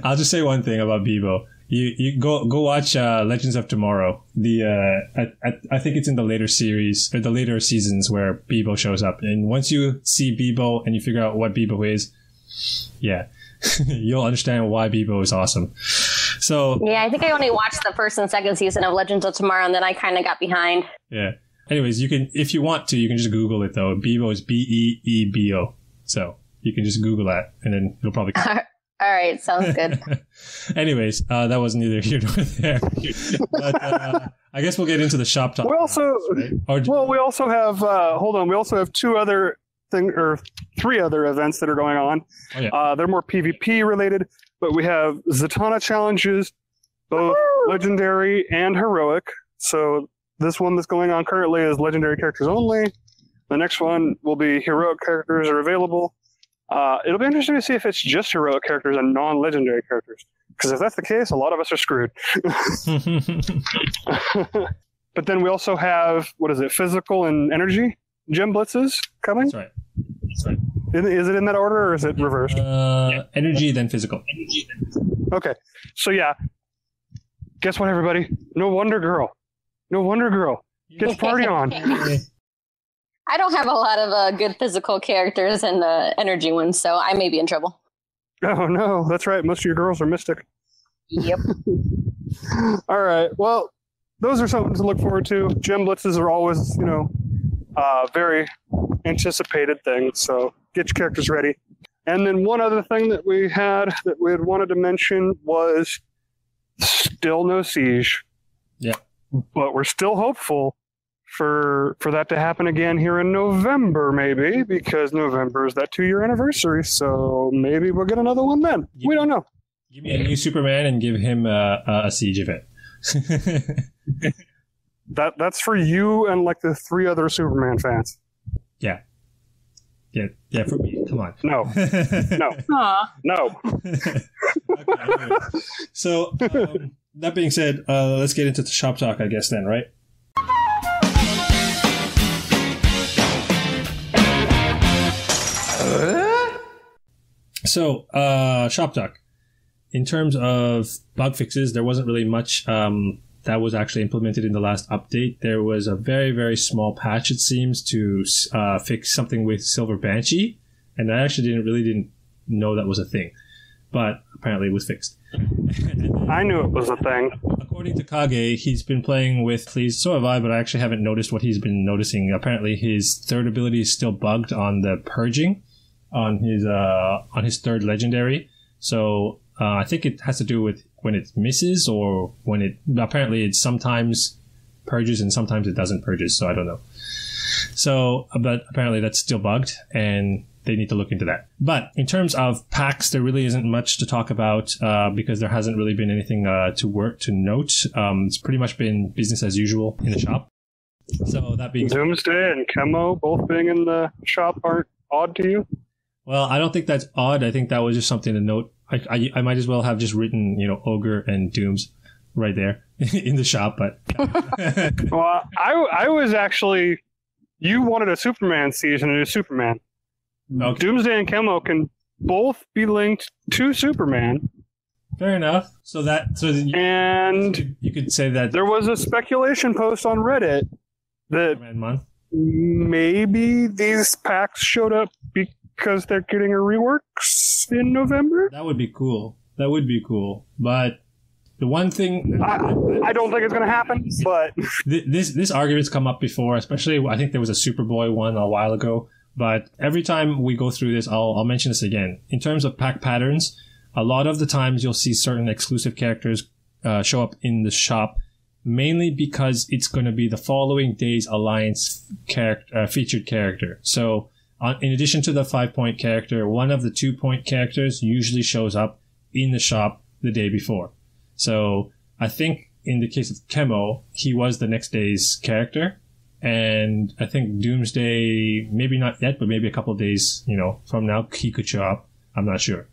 I'll just say one thing about Bebo. You go watch Legends of Tomorrow. I think it's in the later series or the later seasons where Bebo shows up. And once you see Bebo and you figure out what Bebo is, yeah, you'll understand why Bebo is awesome. So yeah, I think I only watched the first and second season of Legends of Tomorrow, and then I kind of got behind. Yeah. Anyways, you can, if you want to, you can just Google it though. Bebo is Beebo. So you can just Google that, and then you'll probably. All right, sounds good. Anyways, that was neither here nor there. But I guess we'll get into the shop talk. We also, right? we also have. Hold on, we also have three other events that are going on. Oh, yeah. They're more PvP related, but we have Zatanna challenges, both legendary and heroic. So this one that's going on currently is legendary characters only. The next one will be heroic characters are available. It'll be interesting to see if it's just heroic characters and non-legendary characters. Because if that's the case, a lot of us are screwed. But then we also have, physical and energy gem blitzes coming? That's right. Is it in that order or is it reversed? Energy, then physical. Okay. So yeah. Guess what, everybody? No Wonder Girl. Get the party on. I don't have a lot of good physical characters in the energy ones, so I may be in trouble. Oh, no. That's right. Most of your girls are Mystic. Yep. All right. Well, those are something to look forward to. Gem blitzes are always, very anticipated things, so get your characters ready. And then one other thing that we had wanted to mention was still no Siege. Yeah. But we're still hopeful for that to happen again here in November, maybe, because November is that 2-year anniversary, so maybe we'll get another one then. We don't know. Give me a new Superman and give him a Siege event. That's for you and like the 3 other Superman fans. Yeah, for me. Come on. No. Okay, anyway. So, that being said, let's get into the shop talk, I guess, then, right? So, shop talk. In terms of bug fixes, there wasn't really much that was actually implemented in the last update. There was a very, very small patch, it seems, to fix something with Silver Banshee, and I actually didn't know that was a thing, but apparently it was fixed. I knew it was a thing. According to Kage, he's been playing with Please, so have I, but I actually haven't noticed what he's been noticing. Apparently his third ability is still bugged on the purging on his third legendary. So I think it has to do with when it misses or when it sometimes purges and sometimes it doesn't purges. So I don't know. So, but apparently that's still bugged and they need to look into that. But in terms of packs, there really isn't much to talk about because there hasn't really been anything to note. It's pretty much been business as usual in the shop. So that being Doomsday and Chemo both being in the shop aren't odd to you? Well, I don't think that's odd. I think that was just something to note. I might as well have just written, Ogre and Dooms right there in the shop, but. Well, I was actually, you wanted a Superman season and a Superman. Okay. Doomsday and Chemo can both be linked to Superman. Fair enough. You could say that there was a speculation post on Reddit that maybe these packs showed up because they're getting a reworks in November. That would be cool. But the one thing I don't think it's going to happen. But this argument's come up before, especially I think there was a Superboy one a while ago. But every time we go through this, I'll mention this again. In terms of pack patterns, a lot of the times you'll see certain exclusive characters show up in the shop, mainly because it's going to be the following day's Alliance featured character. So in addition to the 5-point character, one of the 2-point characters usually shows up in the shop the day before. So I think in the case of Chemo, he was the next day's character. And I think Doomsday, maybe not yet, but maybe a couple of days, from now, he could show up. I'm not sure.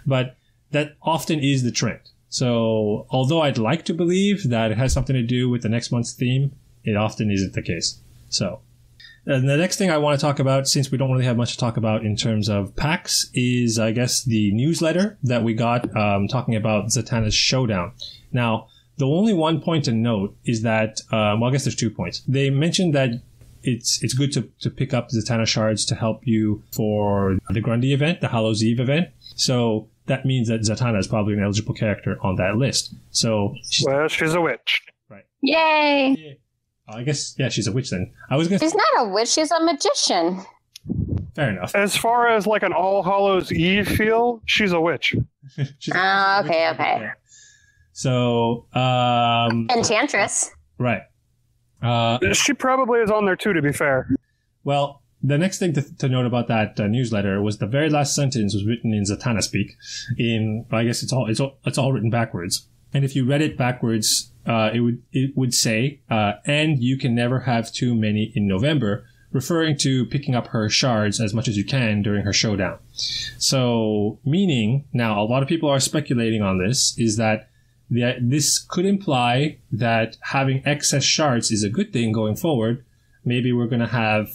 But that often is the trend. So although I'd like to believe that it has something to do with the next month's theme, it often isn't the case. So, and the next thing I want to talk about, since we don't really have much to talk about in terms of packs, is, I guess, the newsletter that we got talking about Zatanna's showdown. Now, the only one point to note is that, well, I guess there's 2 points. They mentioned that it's good to pick up Zatanna shards to help you for the Grundy event, the Hallows Eve event. So that means that Zatanna is probably an eligible character on that list. So she's a witch. Right. Yay! Yeah. I guess, yeah, she's a witch then. She's not a witch, she's a magician. Fair enough. As far as like an All Hallows Eve feel, she's a witch. Okay. Yeah. So, Enchantress. Right. She probably is on there too, to be fair. Well, the next thing to note about that newsletter was the very last sentence was written in Zatanna speak. I guess it's all written backwards. And if you read it backwards, it would say, and you can never have too many in November, referring to picking up her shards as much as you can during her showdown. So, meaning, now a lot of people are speculating on this, is that this could imply that having excess shards is a good thing going forward. Maybe we're going to have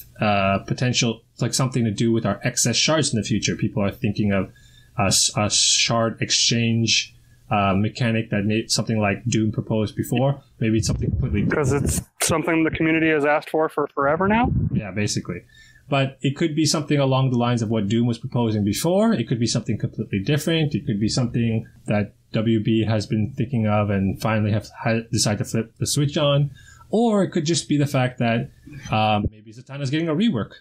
potential, like something to do with our excess shards in the future. People are thinking of a shard exchange mechanic that made something like Doom proposed before. Maybe it's something completely... Because it's something the community has asked for forever now? Yeah, basically. But it could be something along the lines of what Doom was proposing before. It could be something completely different. It could be something that WB has been thinking of and finally have decided to flip the switch on. Or it could just be the fact that maybe Zatanna's getting a rework,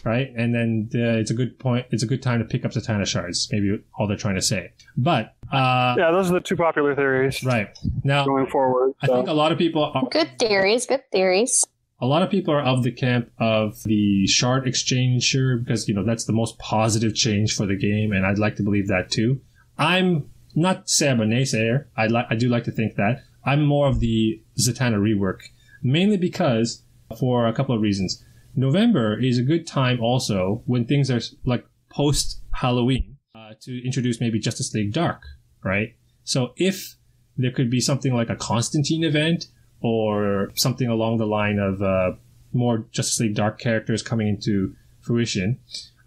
right? And then it's a good point. It's a good time to pick up Zatanna shards. Maybe all they're trying to say. But yeah, those are the two popular theories. Right now, going forward, I think a lot of people are good theories. A lot of people are of the camp of the shard exchanger because that's the most positive change for the game, and I'd like to believe that too. I'm not to say I'm a naysayer. I do like to think that. I'm more of the Zatanna rework, mainly because for a couple of reasons. November is a good time also when things are like post Halloween to introduce maybe Justice League Dark, right? So if there could be something like a Constantine event or something along the line of more Justice League Dark characters coming into fruition.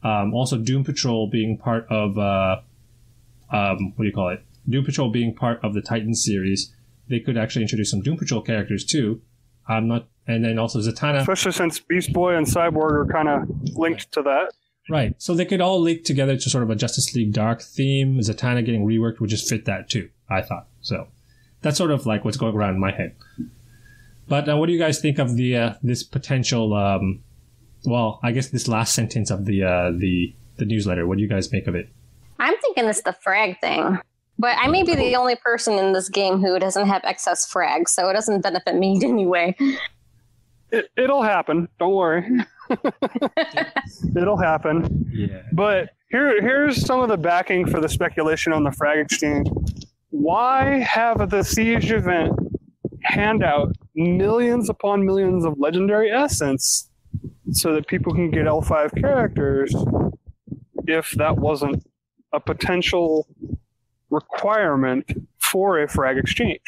Also, Doom Patrol being part of Doom Patrol being part of the Titans series, they could actually introduce some Doom Patrol characters too. And then also Zatanna, especially since Beast Boy and Cyborg are kind of linked to that. Right. So they could all link together to sort of a Justice League Dark theme. Zatanna getting reworked would just fit that too, I thought. So that's sort of like what's going around in my head. But what do you guys think of this potential? Well, I guess this last sentence of the newsletter. What do you guys make of it? I'm thinking it's the frag thing, but I may be the only person in this game who doesn't have excess frags, so it doesn't benefit me in any way. It'll happen. Don't worry. It'll happen. Yeah. But here's some of the backing for the speculation on the frag exchange. Why have the Siege event hand out millions upon millions of legendary essence so that people can get L5 characters if that wasn't a potential requirement for a frag exchange?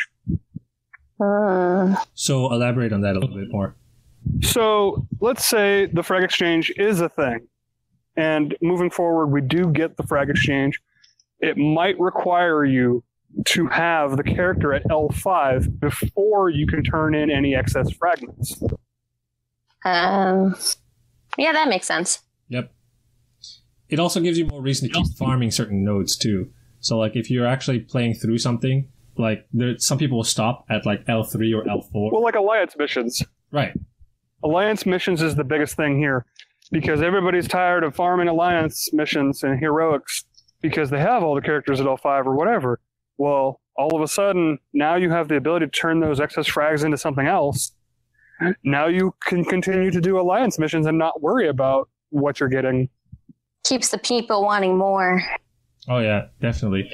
So elaborate on that a little bit more. So let's say the frag exchange is a thing, and moving forward we do get the frag exchange. It might require you to have the character at L5 before you can turn in any excess fragments. Yeah, that makes sense. Yep. It also gives you more reason to keep farming certain nodes too. So like if you're actually playing through something, like some people will stop at like L3 or L4. Well, like Alliance missions. Right. Alliance missions is the biggest thing here because everybody's tired of farming Alliance missions and heroics because they have all the characters at L5 or whatever. Well, all of a sudden, now you have the ability to turn those excess frags into something else. Now you can continue to do Alliance missions and not worry about what you're getting. Keeps the people wanting more. Oh yeah, definitely.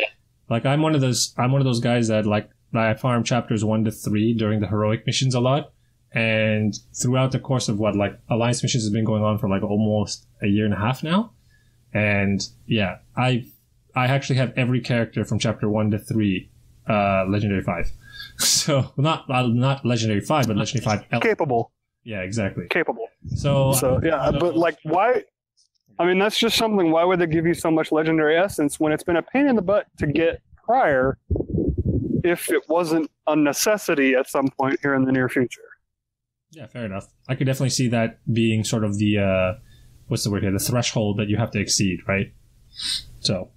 Like I'm one of those guys that I farm chapters 1 to 3 during the heroic missions a lot. And throughout the course of Alliance missions has been going on for like almost a year and a half now. And yeah, I actually have every character from chapter 1 to 3, Legendary 5. So not Legendary 5, but Legendary 5 capable. Yeah, exactly. capable. So yeah, but like, why? I mean, that's just something. Why would they give you so much legendary essence when it's been a pain in the butt to get prior, if it wasn't a necessity at some point here in the near future? Yeah, fair enough. I could definitely see that being sort of the what's the word here? The threshold that you have to exceed, right? So,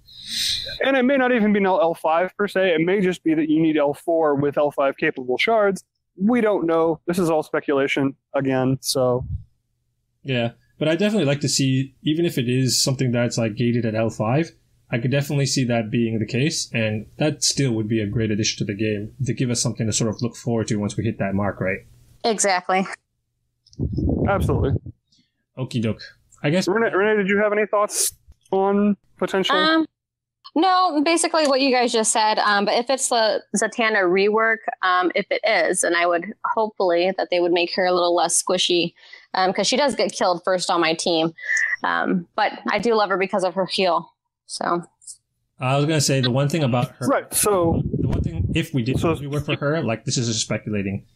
and it may not even be L5 per se. It may just be that you need L4 with L5 capable shards. We don't know. This is all speculation again. So, yeah. But I definitely like to see, even if it is something that's like gated at L5, I could definitely see that being the case, and that still would be a great addition to the game to give us something to sort of look forward to once we hit that mark, right? Exactly. Absolutely. Okie doke. I guess Renee, did you have any thoughts on potential? No, basically what you guys just said. But if it's the Zatanna rework, if it is, and I would hopefully that they would make her a little less squishy, because she does get killed first on my team. But I do love her because of her heal. So I was gonna say the one thing about her, right? So the one thing, if we did rework for her, like this is just speculating,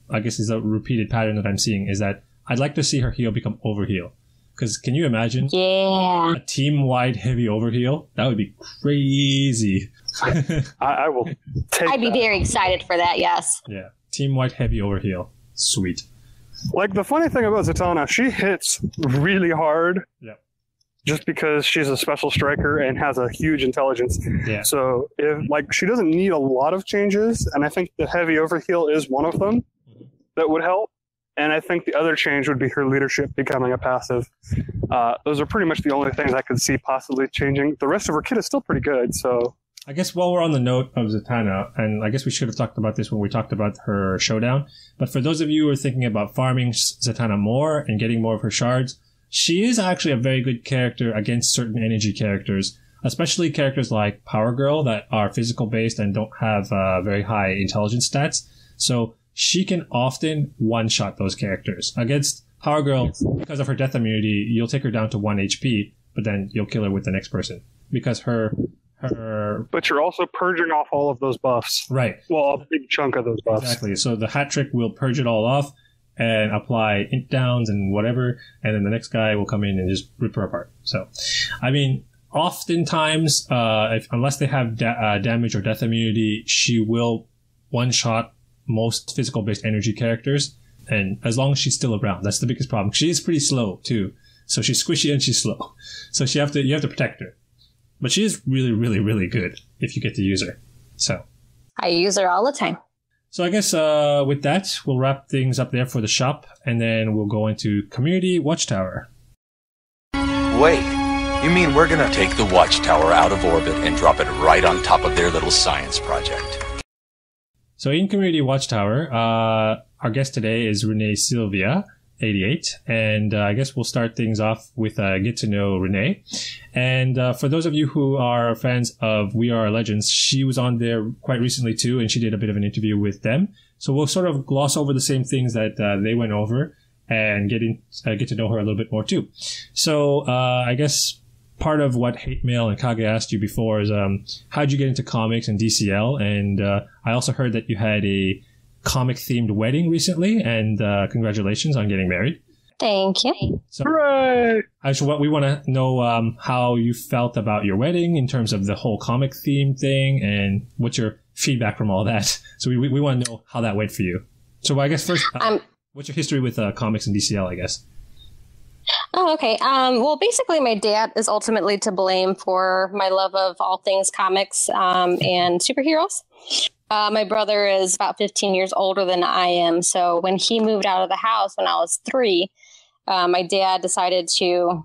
I guess is a repeated pattern that I'm seeing, is that I'd like to see her heal become overheal. Because can you imagine a team-wide heavy overheal? That would be crazy. I will take I'd be very excited for that, yes. Yeah, team-wide heavy overheal. Sweet. Like, the funny thing about Zatanna, she hits really hard. Yeah. Just because she's a special striker and has a huge intelligence. Yeah. So, she doesn't need a lot of changes, and I think the heavy overheal is one of them that would help. And I think the other change would be her leadership becoming a passive. Those are pretty much the only things I could see possibly changing. The rest of her kit is still pretty good, so... I guess while we're on the note of Zatanna, and I guess we should have talked about this when we talked about her showdown, but for those of you who are thinking about farming Zatanna more and getting more of her shards, she is actually a very good character against certain energy characters, especially characters like Power Girl that are physical-based and don't have very high intelligence stats. So she can often one-shot those characters. Against Power Girl, because of her death immunity, you'll take her down to 1 HP, but then you'll kill her with the next person. Because her... But you're also purging off all of those buffs. Right. Well, a big chunk of those buffs. Exactly. So the hat trick will purge it all off and apply int downs and whatever, and then the next guy will come in and just rip her apart. So, I mean, oftentimes, unless they have damage or death immunity, she will one-shot most physical-based energy characters, and as long as she's still around, that's the biggest problem. She is pretty slow too, so she's squishy and she's slow, so you have to protect her. But she is really, really, really good if you get to use her. So I use her all the time. So I guess with that, we'll wrap things up there for the shop, and then we'll go into Community Watchtower. Wait, you mean we're gonna take the Watchtower out of orbit and drop it right on top of their little science project? So in Community Watchtower, our guest today is Renee Sylvia, 88, and I guess we'll start things off with get to know Renee. And for those of you who are fans of We Are Legends, she was on there quite recently too, and she did a bit of an interview with them. So we'll sort of gloss over the same things that they went over and get to know her a little bit more too. So I guess part of what Hate Mail and Kage asked you before is how'd you get into comics and DCL? And I also heard that you had a comic-themed wedding recently, and congratulations on getting married. Thank you. So, hooray! We want to know how you felt about your wedding in terms of the whole comic theme thing, and what's your feedback from all that. So we want to know how that went for you. So I guess first, what's your history with comics and DCL, I guess? Oh, okay. Well, basically, my dad is ultimately to blame for my love of all things comics and superheroes. My brother is about 15 years older than I am. So when he moved out of the house when I was 3, my dad decided to,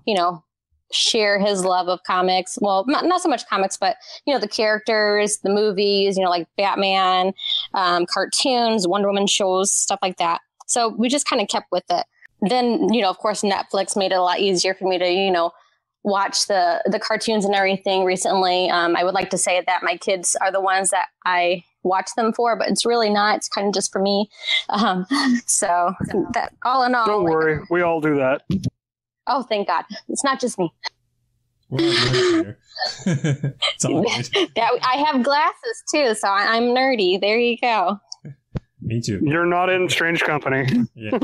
share his love of comics. Well, not so much comics, but, the characters, the movies, like Batman, cartoons, Wonder Woman shows, stuff like that. So we just kind of kept with it. Then, of course, Netflix made it a lot easier for me to, watch the cartoons and everything recently. I would like to say that my kids are the ones that I watch them for, but it's really not. It's kind of just for me. So that all in all, don't worry, we all do that. Oh, thank God, it's not just me. It's all good. I have glasses too, so I'm nerdy. There you go. Me too. You're not in strange company. Yeah.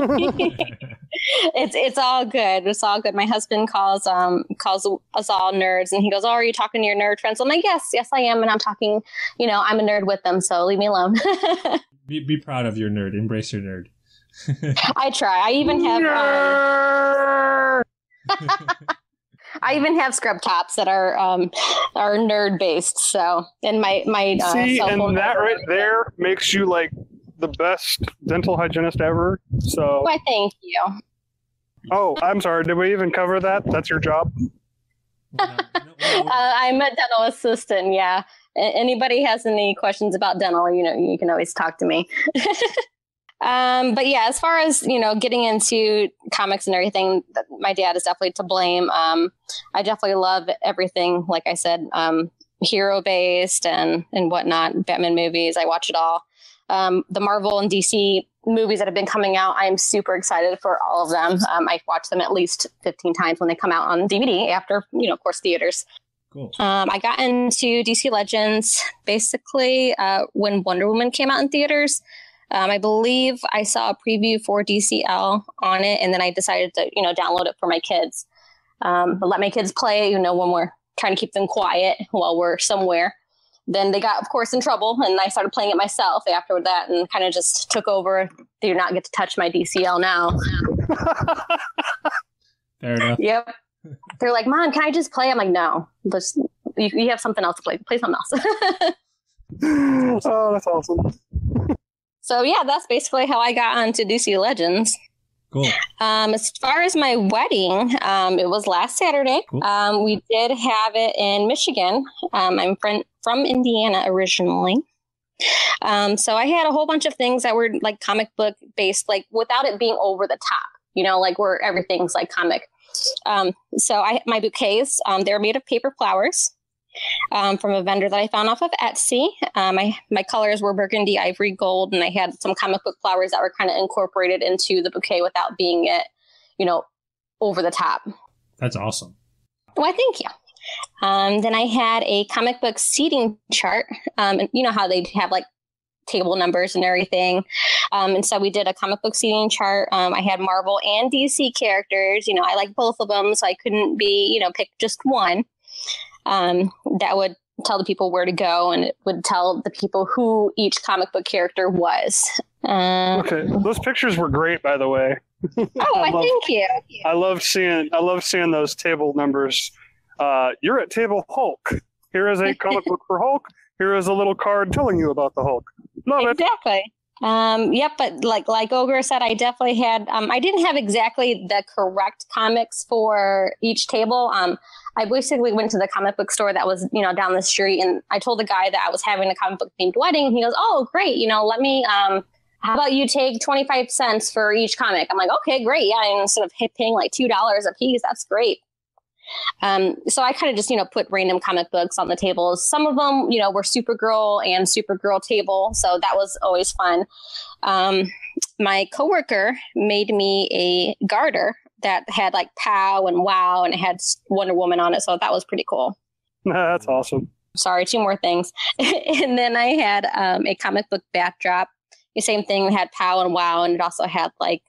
It's all good. It's all good. My husband calls us all nerds, and he goes, "Oh, are you talking to your nerd friends?" I'm like, yes, I am, and I'm talking. I'm a nerd with them, so leave me alone. Be proud of your nerd. Embrace your nerd. I try. I even have. I even have scrub tops that are nerd based. So, and my see, cell phone and that right there makes you like the best dental hygienist ever. So, why, thank you. Oh, I'm sorry. Did we even cover that? That's your job. I'm a dental assistant. Yeah. Anybody has any questions about dental, you can always talk to me. But yeah, as far as, getting into comics and everything, my dad is definitely to blame. I definitely love everything. Like I said, hero based and whatnot, Batman movies. I watch it all. The Marvel and DC movies that have been coming out, I'm super excited for all of them. I watch them at least 15 times when they come out on DVD after, of course, theaters. Cool. I got into DC Legends basically when Wonder Woman came out in theaters. I believe I saw a preview for DCL on it, and then I decided to, download it for my kids. Let my kids play, when we're trying to keep them quiet while we're somewhere. Then they got, of course, in trouble, and I started playing it myself after that and kind of just took over. They do not get to touch my DCL now. Fair enough. Yep. They're like, Mom, can I just play? I'm like, no. You have something else to play. Play something else. Oh, that's awesome. So, yeah, that's basically how I got onto DC Legends. Cool. As far as my wedding, it was last Saturday. Cool. We did have it in Michigan. I'm from Indiana originally. So I had a whole bunch of things that were like comic book based, like without it being over the top, like where everything's like comic. So my bouquets, they're made of paper flowers. From a vendor that I found off of Etsy. My colors were burgundy, ivory, gold, and I had some comic book flowers that were kind of incorporated into the bouquet without being it, over the top. That's awesome. Why, thank you. Then I had a comic book seating chart. And you know how they have like table numbers and everything. And so we did a comic book seating chart. I had Marvel and DC characters. I like both of them, so I couldn't pick just one. That would tell the people where to go, and it would tell the people who each comic book character was. Okay, those pictures were great, by the way. Thank you. I love seeing those table numbers. You're at table Hulk. Here is a comic book for Hulk. Here is a little card telling you about the Hulk. Love exactly. Yep, but like Ogre said, I definitely had. I didn't have exactly the correct comics for each table. I basically went to the comic book store that was, down the street, and I told the guy that I was having a comic book themed wedding. And he goes, "Oh, great! Let me. How about you take 25 cents for each comic?" I'm like, "Okay, great, yeah." And instead of paying like $2 a piece, that's great. So I kind of just, put random comic books on the tables. Some of them, were Supergirl and Supergirl table. So that was always fun. My coworker made me a garter that had like POW and WOW, and it had Wonder Woman on it. So that was pretty cool. That's awesome. Sorry, 2 more things. And then I had a comic book backdrop. The same thing, had POW and WOW, and it also had like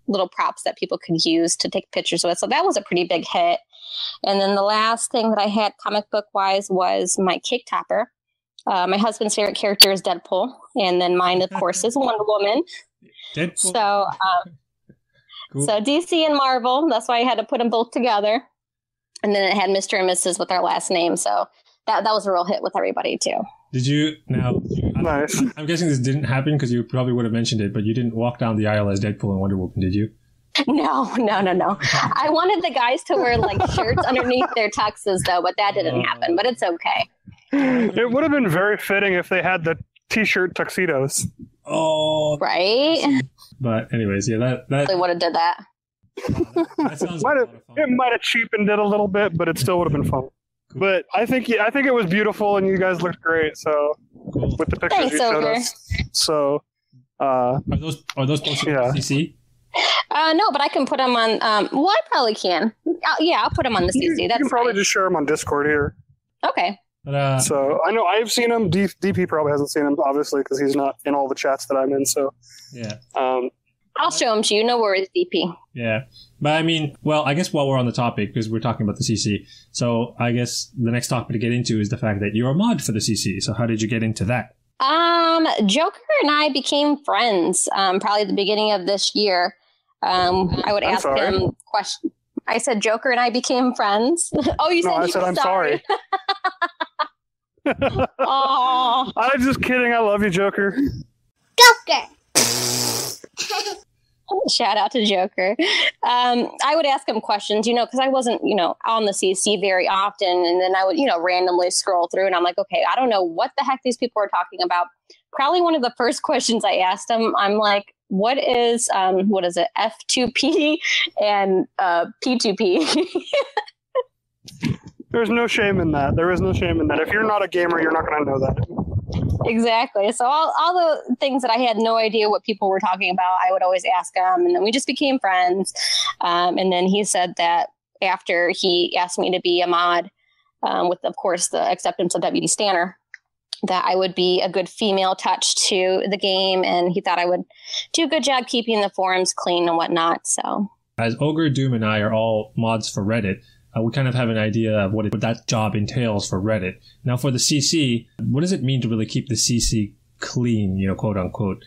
little props that people could use to take pictures with. So that was a pretty big hit. And then the last thing that I had comic book wise was my cake topper. My husband's favorite character is Deadpool, and then mine, of course, is Wonder Woman. Deadpool. So, Cool. So DC and Marvel. That's why I had to put them both together. And then it had Mr. and Mrs. with our last name. So that was a real hit with everybody too. Did you now? Nice. I'm guessing this didn't happen because you probably would have mentioned it, but you didn't walk down the aisle as Deadpool and Wonder Woman, did you? No. I wanted the guys to wear like shirts underneath their tuxes though, but that didn't happen. But it's okay. It would have been very fitting if they had the t-shirt tuxedos. Oh, right. But anyways, yeah, that They would have did that. that sounds like a lot of fun. It might have cheapened it a little bit, but it still would have been fun. Cool. But I think it was beautiful, and you guys looked great. So Cool. with the pictures Thanks, you showed Ogre. us, so Are those posted Yeah. on CC? No, but I can put them on. Well, I probably can. I'll put them on the CC. you That's can probably fine. just share them on Discord here. Okay. But, so I know I've seen him. DP probably hasn't seen him, obviously, because he's not in all the chats that I'm in. So yeah. I'll show him to you. No worries, DP. Yeah. But I mean, well, I guess while we're on the topic, because we're talking about the CC, so I guess the next topic to get into is the fact that you're a mod for the CC. So how did you get into that? Joker and I became friends probably at the beginning of this year. I would ask him questions. I said Joker and I became friends. Oh, you said I said I'm sorry. Aww. I'm just kidding. I love you, Joker. Joker. Shout out to Joker. I would ask him questions, because I wasn't, on the CC very often. And then I would, randomly scroll through and I'm like, okay, I don't know what the heck these people are talking about. Probably one of the first questions I asked him, I'm like, what is it, F2P and P2P? There's no shame in that. There is no shame in that. If you're not a gamer, you're not going to know that. Exactly. So all the things that I had no idea what people were talking about, I would always ask him, and then we just became friends. And then he said that after he asked me to be a mod, with, of course, the acceptance of WD Stanner, that I would be a good female touch to the game, and he thought I would do a good job keeping the forums clean and whatnot. So, as Ogre, Doom, and I are all mods for Reddit, we kind of have an idea of what that job entails for Reddit. Now, for the CC, what does it mean to really keep the CC clean, quote unquote?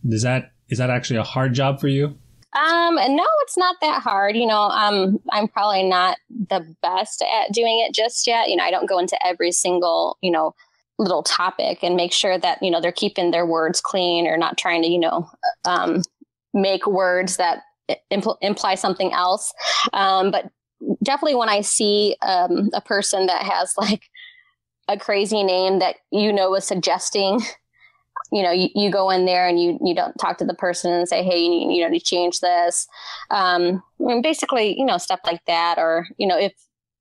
Is that actually a hard job for you? No, it's not that hard. I'm probably not the best at doing it just yet. I don't go into every single, little topic and make sure that, they're keeping their words clean or not trying to, make words that imply something else. But definitely when I see a person that has like a crazy name that is suggesting, you go in there and you don't talk to the person and say, hey, you need to change this. And basically, stuff like that. Or,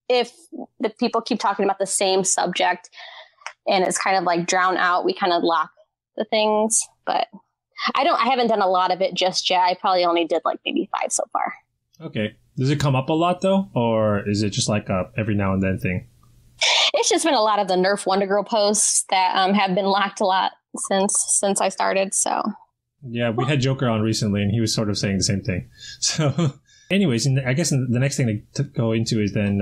if the people keep talking about the same subject and it's kind of like drown out, we kind of lock the things. But I haven't done a lot of it just yet. I probably only did like maybe 5 so far. Okay. Does it come up a lot though? Or is it just like a every now and then thing? It's just been a lot of the Nerf Wonder Girl posts that have been locked a lot since I started. So yeah, we had Joker on recently and he was sort of saying the same thing. So anyways, I guess the next thing to go into is then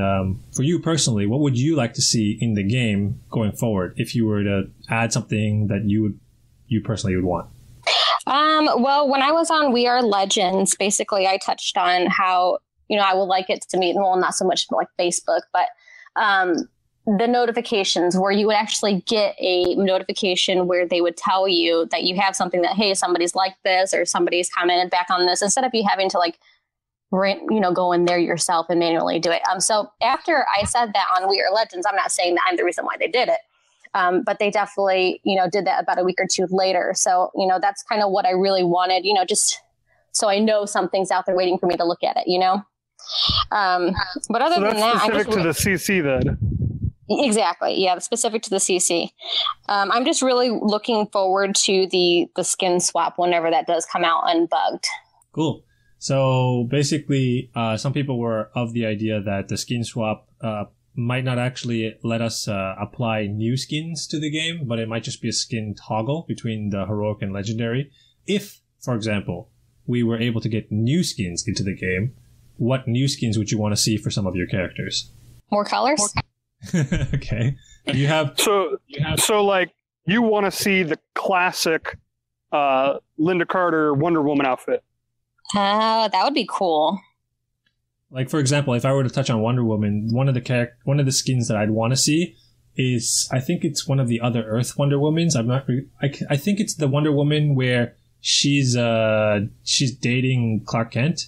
for you personally, what would you like to see in the game going forward if you were to add something that you personally would want? Well, when I was on We Are Legends, basically I touched on how, I would like it to be, well, not so much like Facebook, but the notifications where you would actually get a notification where they would tell you that you have something that, hey, somebody's liked this or somebody's commented back on this, instead of you having to like, go in there yourself and manually do it. So after I said that on We Are Legends, I'm not saying that I'm the reason why they did it. But they definitely, did that about a week or two later. So, that's kind of what I really wanted, just so I know something's out there waiting for me to look at it, But other than that, specific to the CC then. Exactly. Yeah, specific to the CC. I'm just really looking forward to the skin swap whenever that does come out unbugged. Cool. So basically, some people were of the idea that the skin swap might not actually let us apply new skins to the game, but it might just be a skin toggle between the heroic and legendary. If, for example, we were able to get new skins into the game, what new skins would you want to see for some of your characters? More colors? Okay. You have so like you want to see the classic Linda Carter Wonder Woman outfit. Oh, that would be cool. Like, for example, if I were to touch on Wonder Woman, one of the skins that I'd want to see is, I think it's one of the other Earth Wonder Womans. I think it's the Wonder Woman where she's dating Clark Kent.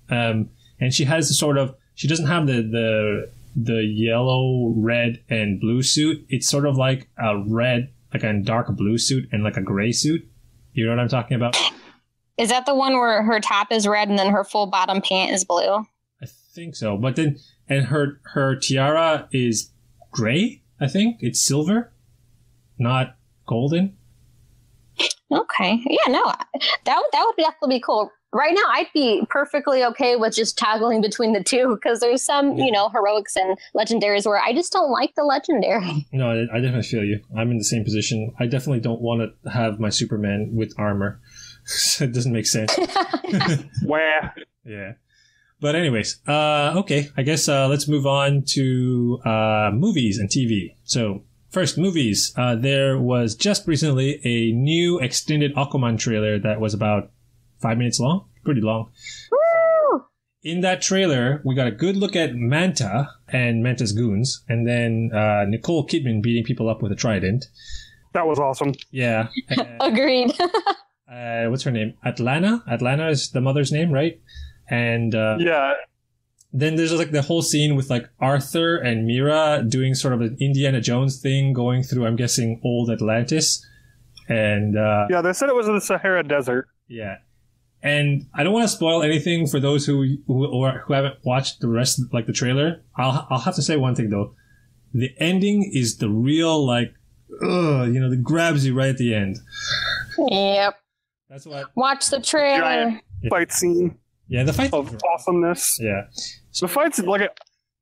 And she has she doesn't have the yellow, red, and blue suit. It's sort of like a red, like a dark blue suit and like a gray suit. You know what I'm talking about? Is that the one where her top is red and then her full bottom pant is blue? I think so. But then, and her tiara is gray, I think. It's silver, not golden. Okay. Yeah, no, that would definitely be cool. right now I'd be perfectly okay with just toggling between the two because there's some, heroics and legendaries where I just don't like the legendary. No, I definitely feel you. I'm in the same position. I definitely don't want to have my Superman with armor. It doesn't make sense. Where? Yeah. But anyways, okay. I guess let's move on to movies and TV. So first, movies. There was just recently a new extended Aquaman trailer that was about 5 minutes long. Pretty long. Woo! In that trailer, we got a good look at Manta and Manta's goons, and then Nicole Kidman beating people up with a trident. That was awesome. Yeah. Agreed. What's her name? Atlanta? Atlanta is the mother's name, right? And yeah. Then there's like the whole scene with like Arthur and Mira doing sort of an Indiana Jones thing going through, I'm guessing, old Atlantis. And yeah, they said it was in the Sahara Desert. Yeah. And I don't want to spoil anything for those who haven't watched the rest, like the trailer. I'll have to say one thing though. The ending is the real like, that grabs you right at the end. Yep. That's what. Watch the trailer. Giant fight scene. Yeah, the fight of awesomeness. Yeah. So the fights,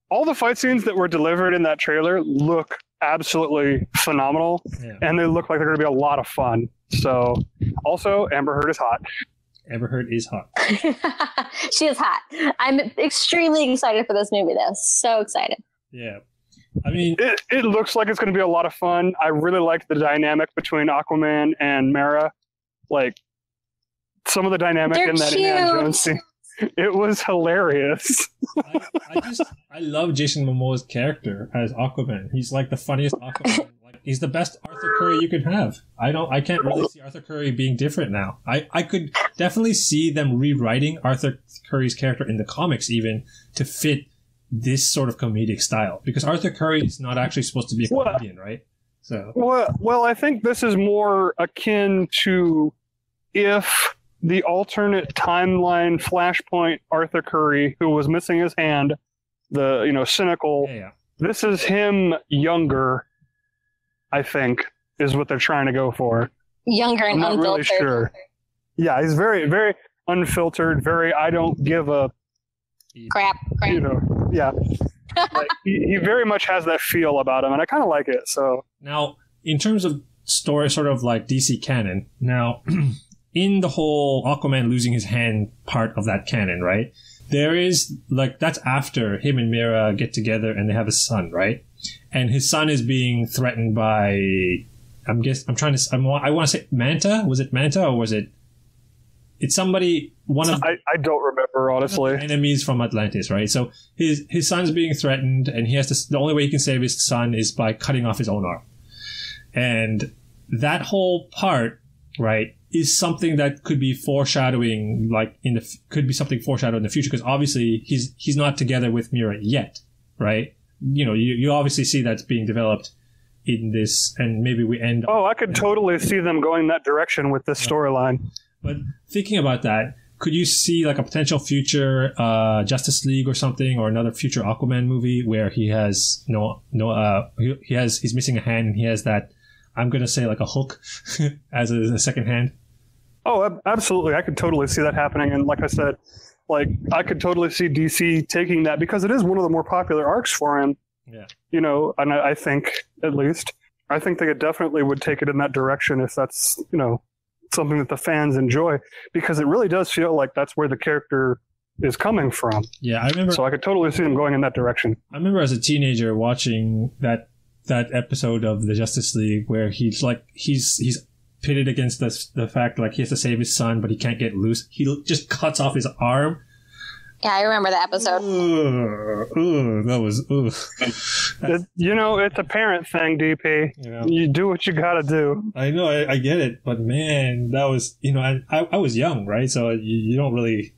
all the fight scenes that were delivered in that trailer look absolutely phenomenal, and they look like they're going to be a lot of fun. So, also, Amber Heard is hot. Amber Heard is hot. She is hot. I'm extremely excited for this movie, though. So excited. Yeah. I mean, it looks like it's going to be a lot of fun. I really liked the dynamic between Aquaman and Mara. Like, some of the dynamic in that Indiana Jones scene. It was hilarious. I love Jason Momoa's character as Aquaman. He's like the funniest Aquaman. Like, he's the best Arthur Curry you could have. I can't really see Arthur Curry being different now. I could definitely see them rewriting Arthur Curry's character in the comics even to fit this sort of comedic style, because Arthur Curry is not actually supposed to be a comedian, right? So well, I think this is more akin to if the alternate timeline Flashpoint Arthur Curry, who was missing his hand, the cynical. Yeah. This is him younger, I think, is what they're trying to go for. Younger and I'm not unfiltered. really sure. Yeah, he's very, very unfiltered. Very, I don't give a crap. Yeah. Like, he very much has that feel about him, and I kind of like it. So now, in terms of story, sort of like DC canon, now. In the whole Aquaman losing his hand part of that canon, right? There is that's after him and Mira get together and they have a son, right? And his son is being threatened by, I want to say Manta. Was it Manta or was it? It's somebody. I don't remember, honestly. Enemies from Atlantis, right? So his son's being threatened, and he has to. The only way he can save his son is by cutting off his own arm, and that whole part, right? Is something that could be foreshadowing, could be something foreshadowed in the future, because obviously he's not together with Mira yet, right? You obviously see that's being developed in this, and maybe we end. Oh, I could totally see them going that direction with this storyline. But thinking about that, could you see like a potential future Justice League or something, or another future Aquaman movie where he has he's missing a hand and he has that, I'm gonna say like a hook as a second hand? Oh, absolutely. I could totally see that happening. And like I said, I could totally see DC taking that, because it is one of the more popular arcs for him. Yeah. And I think, at least, I think they definitely would take it in that direction if that's, something that the fans enjoy, because it really does feel like that's where the character is coming from. Yeah, I remember. So I could totally see them going in that direction. I remember as a teenager watching that episode of the Justice League where he's pitted against the fact he has to save his son, but he can't get loose. He just cuts off his arm. Yeah, I remember the episode. That was. It's a parent thing, DP. You do what you gotta do. I know, I get it, but man, that was I was young, right? So you don't really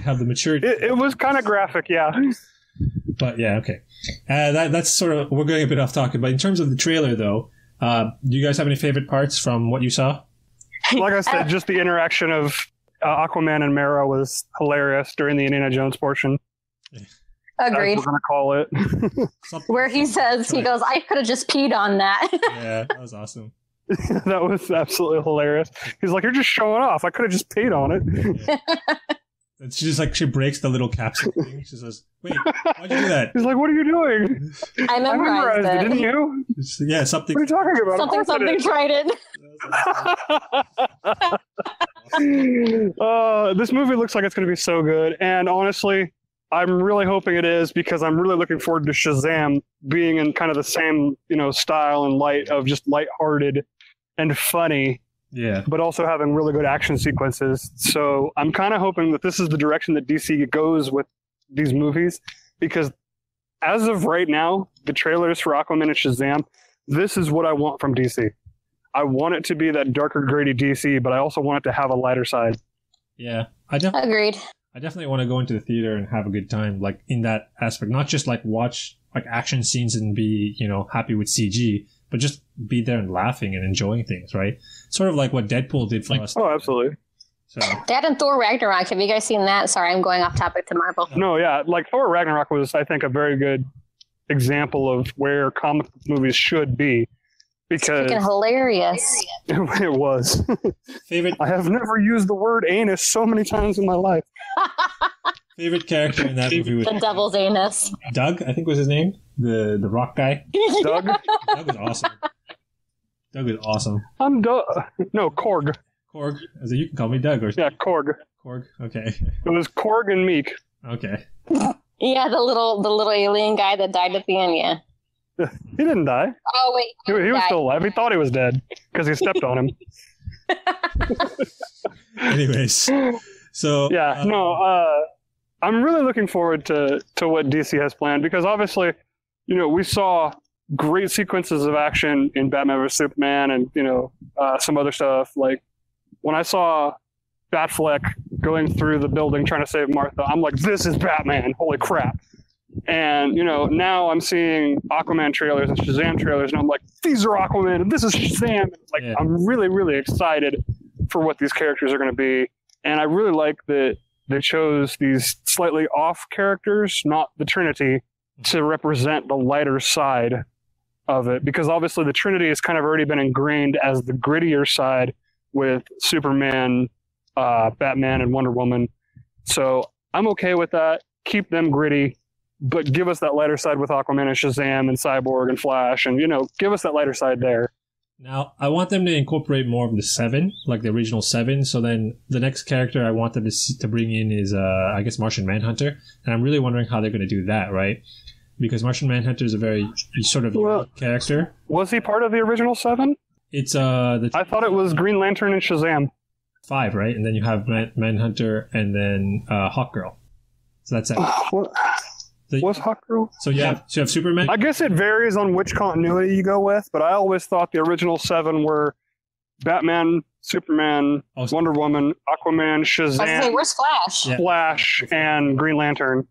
have the maturity. It was kind of graphic, yeah. But yeah, okay. That's sort of, we're going a bit off topic, but in terms of the trailer, though, do you guys have any favorite parts from what you saw? Like I said, just the interaction of Aquaman and Mara was hilarious during the Indiana Jones portion. Agreed. We're going to call it. Where he says, he goes, I could have just peed on that. Yeah, that was awesome. That was absolutely hilarious. He's like, "You're just showing off. I could have just paid on it." And she breaks the little capsule thing. She says, "Wait, why'd you do that?" He's like, "What are you doing?" I memorized it, it. didn't you? Yeah, something. What are you talking about? Something tried it. This movie looks like it's going to be so good, and honestly, I'm really hoping it is because I'm really looking forward to Shazam being in kind of the same, style and light of just lighthearted and funny. Yeah. But also having really good action sequences. So I'm kind of hoping that this is the direction that DC goes with these movies, because as of right now, the trailers for Aquaman and Shazam, this is what I want from DC. I want it to be that darker, gritty DC, but I also want it to have a lighter side. Yeah. Agreed. I definitely want to go into the theater and have a good time, like in that aspect. Not just like watch like action scenes and be, happy with CG, but just be there and laughing and enjoying things, right? Sort of like what Deadpool did for us. Oh, absolutely. So That and Thor Ragnarok. Have you guys seen that? Sorry, I'm going off topic to Marvel. No, yeah. Like Thor Ragnarok was, I think, a very good example of where comic book movies should be. Because Freaking hilarious. It was. favorite I have never used the word anus so many times in my life. favorite character in that movie was The devil's anus. Doug, I think was his name. The rock guy. Doug? Doug was awesome. Doug was awesome. I'm Doug. No, Korg. Korg. You can call me Doug or Yeah, Korg. Korg. Okay. It was Korg and Meek. Okay. Yeah, the little alien guy that died at the end, yeah. He didn't die. Oh, wait. He was died. still alive. He thought he was dead because he stepped on him. Anyways. So Yeah, I'm really looking forward to what DC has planned, because obviously, we saw great sequences of action in Batman vs Superman and some other stuff. Like when I saw Batfleck going through the building trying to save Martha, I'm like, this is Batman! Holy crap! And now I'm seeing Aquaman trailers and Shazam trailers, and I'm like, these are Aquaman, and this is Shazam. Like, yeah. I'm really, really excited for what these characters are going to be, and I really like that they chose these slightly off characters, not the Trinity, to represent the lighter side of it, because obviously the Trinity has kind of already been ingrained as the grittier side with Superman, Batman, and Wonder Woman. So I'm okay with that. Keep them gritty, but give us that lighter side with Aquaman and Shazam and Cyborg and Flash, and give us that lighter side there. Now, I want them to incorporate more of the Seven, like the original Seven. So then the next character I want them to bring in is, I guess, Martian Manhunter. And I'm really wondering how they're going to do that, right? Because Martian Manhunter is a very sort of unique character. Was he part of the original Seven? It's I thought it was Green Lantern and Shazam. 5, right? And then you have Manhunter and then Hawkgirl. So that's it. What's Hawkgirl? So you have Superman. I guess it varies on which continuity you go with, but I always thought the original 7 were Batman, Superman, Wonder Woman, Aquaman, Shazam, where's Flash? Flash, and Green Lantern.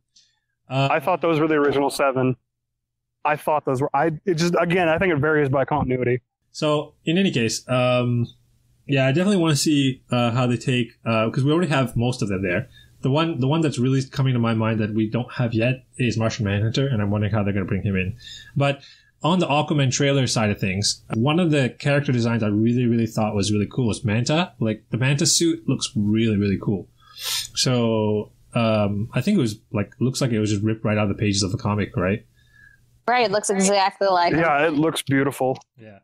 I thought those were the original 7. I thought those were. I think it varies by continuity. So in any case, yeah, I definitely want to see how they take, because we already have most of them there. The one that's really coming to my mind that we don't have yet is Martian Manhunter, and I'm wondering how they're going to bring him in. But on the Aquaman trailer side of things, one of the character designs I really, really thought was really cool was Manta. Like, the Manta suit looks really, really cool. So, I think it was looks like it was just ripped right out of the pages of the comic, right? Right, it looks exactly like Yeah, it looks beautiful. Yeah.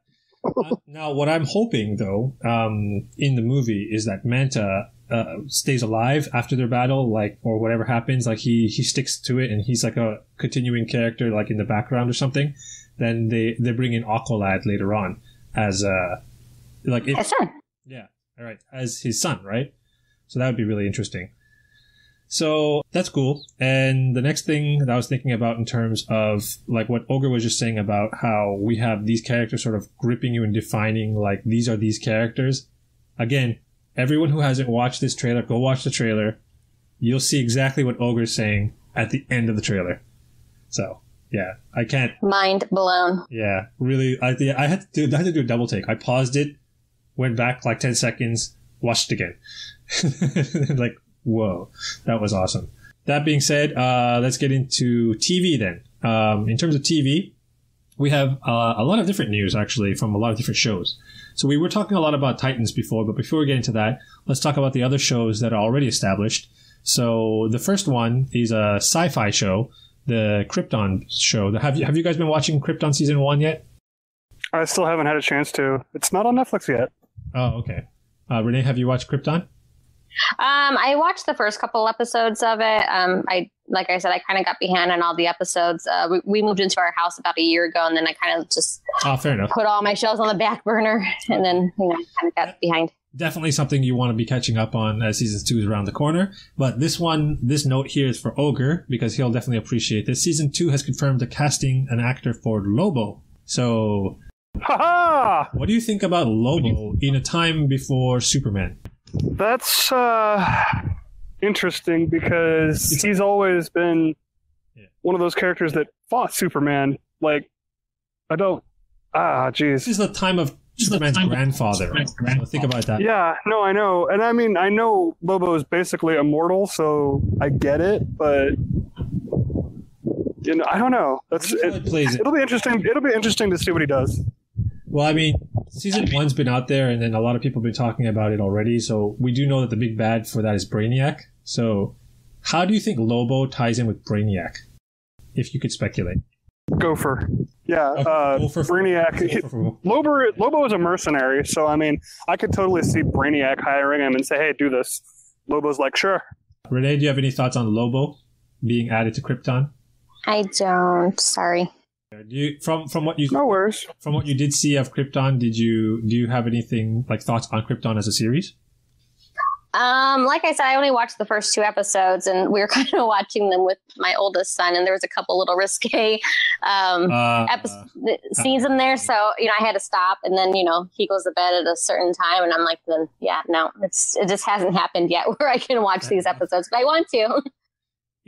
Now, what I'm hoping, though, in the movie is that Manta stays alive after their battle, or whatever happens, he sticks to it and he's like a continuing character, like in the background or something. Then they bring in Aqualad later on as his son. Yeah, all right, as his son, right? So that would be really interesting. So that's cool. And the next thing that I was thinking about in terms of what Ogre was just saying about how we have these characters sort of gripping you and defining these are these characters. Again, everyone who hasn't watched this trailer, go watch the trailer. You'll see exactly what Ogre's saying at the end of the trailer. So, yeah, I can't. Mind blown. Yeah, really. I had to do a double take. I paused it, went back 10 seconds, watched it again. Whoa, that was awesome. That being said, let's get into TV then. In terms of TV, we have a lot of different news, actually, from a lot of different shows. So we were talking a lot about Titans before, but before we get into that, let's talk about the other shows that are already established. So the first one is a sci-fi show, the Krypton show. Have you guys been watching Krypton Season 1 yet? I still haven't had a chance to. It's not on Netflix yet. Oh, okay. Renee, have you watched Krypton? I watched the first couple episodes of it. Like I said, I kind of got behind on all the episodes. We moved into our house about a year ago, and then I kind of just fair enough. Put all my shows on the back burner, and then kind of got behind. Definitely something you want to be catching up on as season 2 is around the corner. But this note here is for Ogre, because he'll definitely appreciate this. Season 2 has confirmed the casting an actor for Lobo. So, what do you think about Lobo in a time before Superman? That's interesting, because he's always been one of those characters that fought Superman. Like, geez. This is the time of Superman's grandfather. So think about that. Yeah, no, I know. And I mean, I know Lobo is basically immortal, so I get it, but I don't know. It'll be interesting. It'll be interesting to see what he does. Well, I mean, season 1's been out there, and then a lot of people have been talking about it already, so we do know that the big bad for that is Brainiac. So how do you think Lobo ties in with Brainiac, if you could speculate? Gopher. Yeah, Brainiac. Lobo is a mercenary, so I mean, I could totally see Brainiac hiring him and say, hey, do this. Lobo's like, sure. Renee, do you have any thoughts on Lobo being added to Krypton? I don't. Sorry. From what you no worries. From what you did see of Krypton, do you have anything like thoughts on Krypton as a series? Like I said, I only watched the first 2 episodes, and we were kind of watching them with my oldest son, and there was a couple little risque scenes in there, so I had to stop, and then he goes to bed at a certain time, and I'm like, then it just hasn't happened yet where I can watch these episodes, but I want to.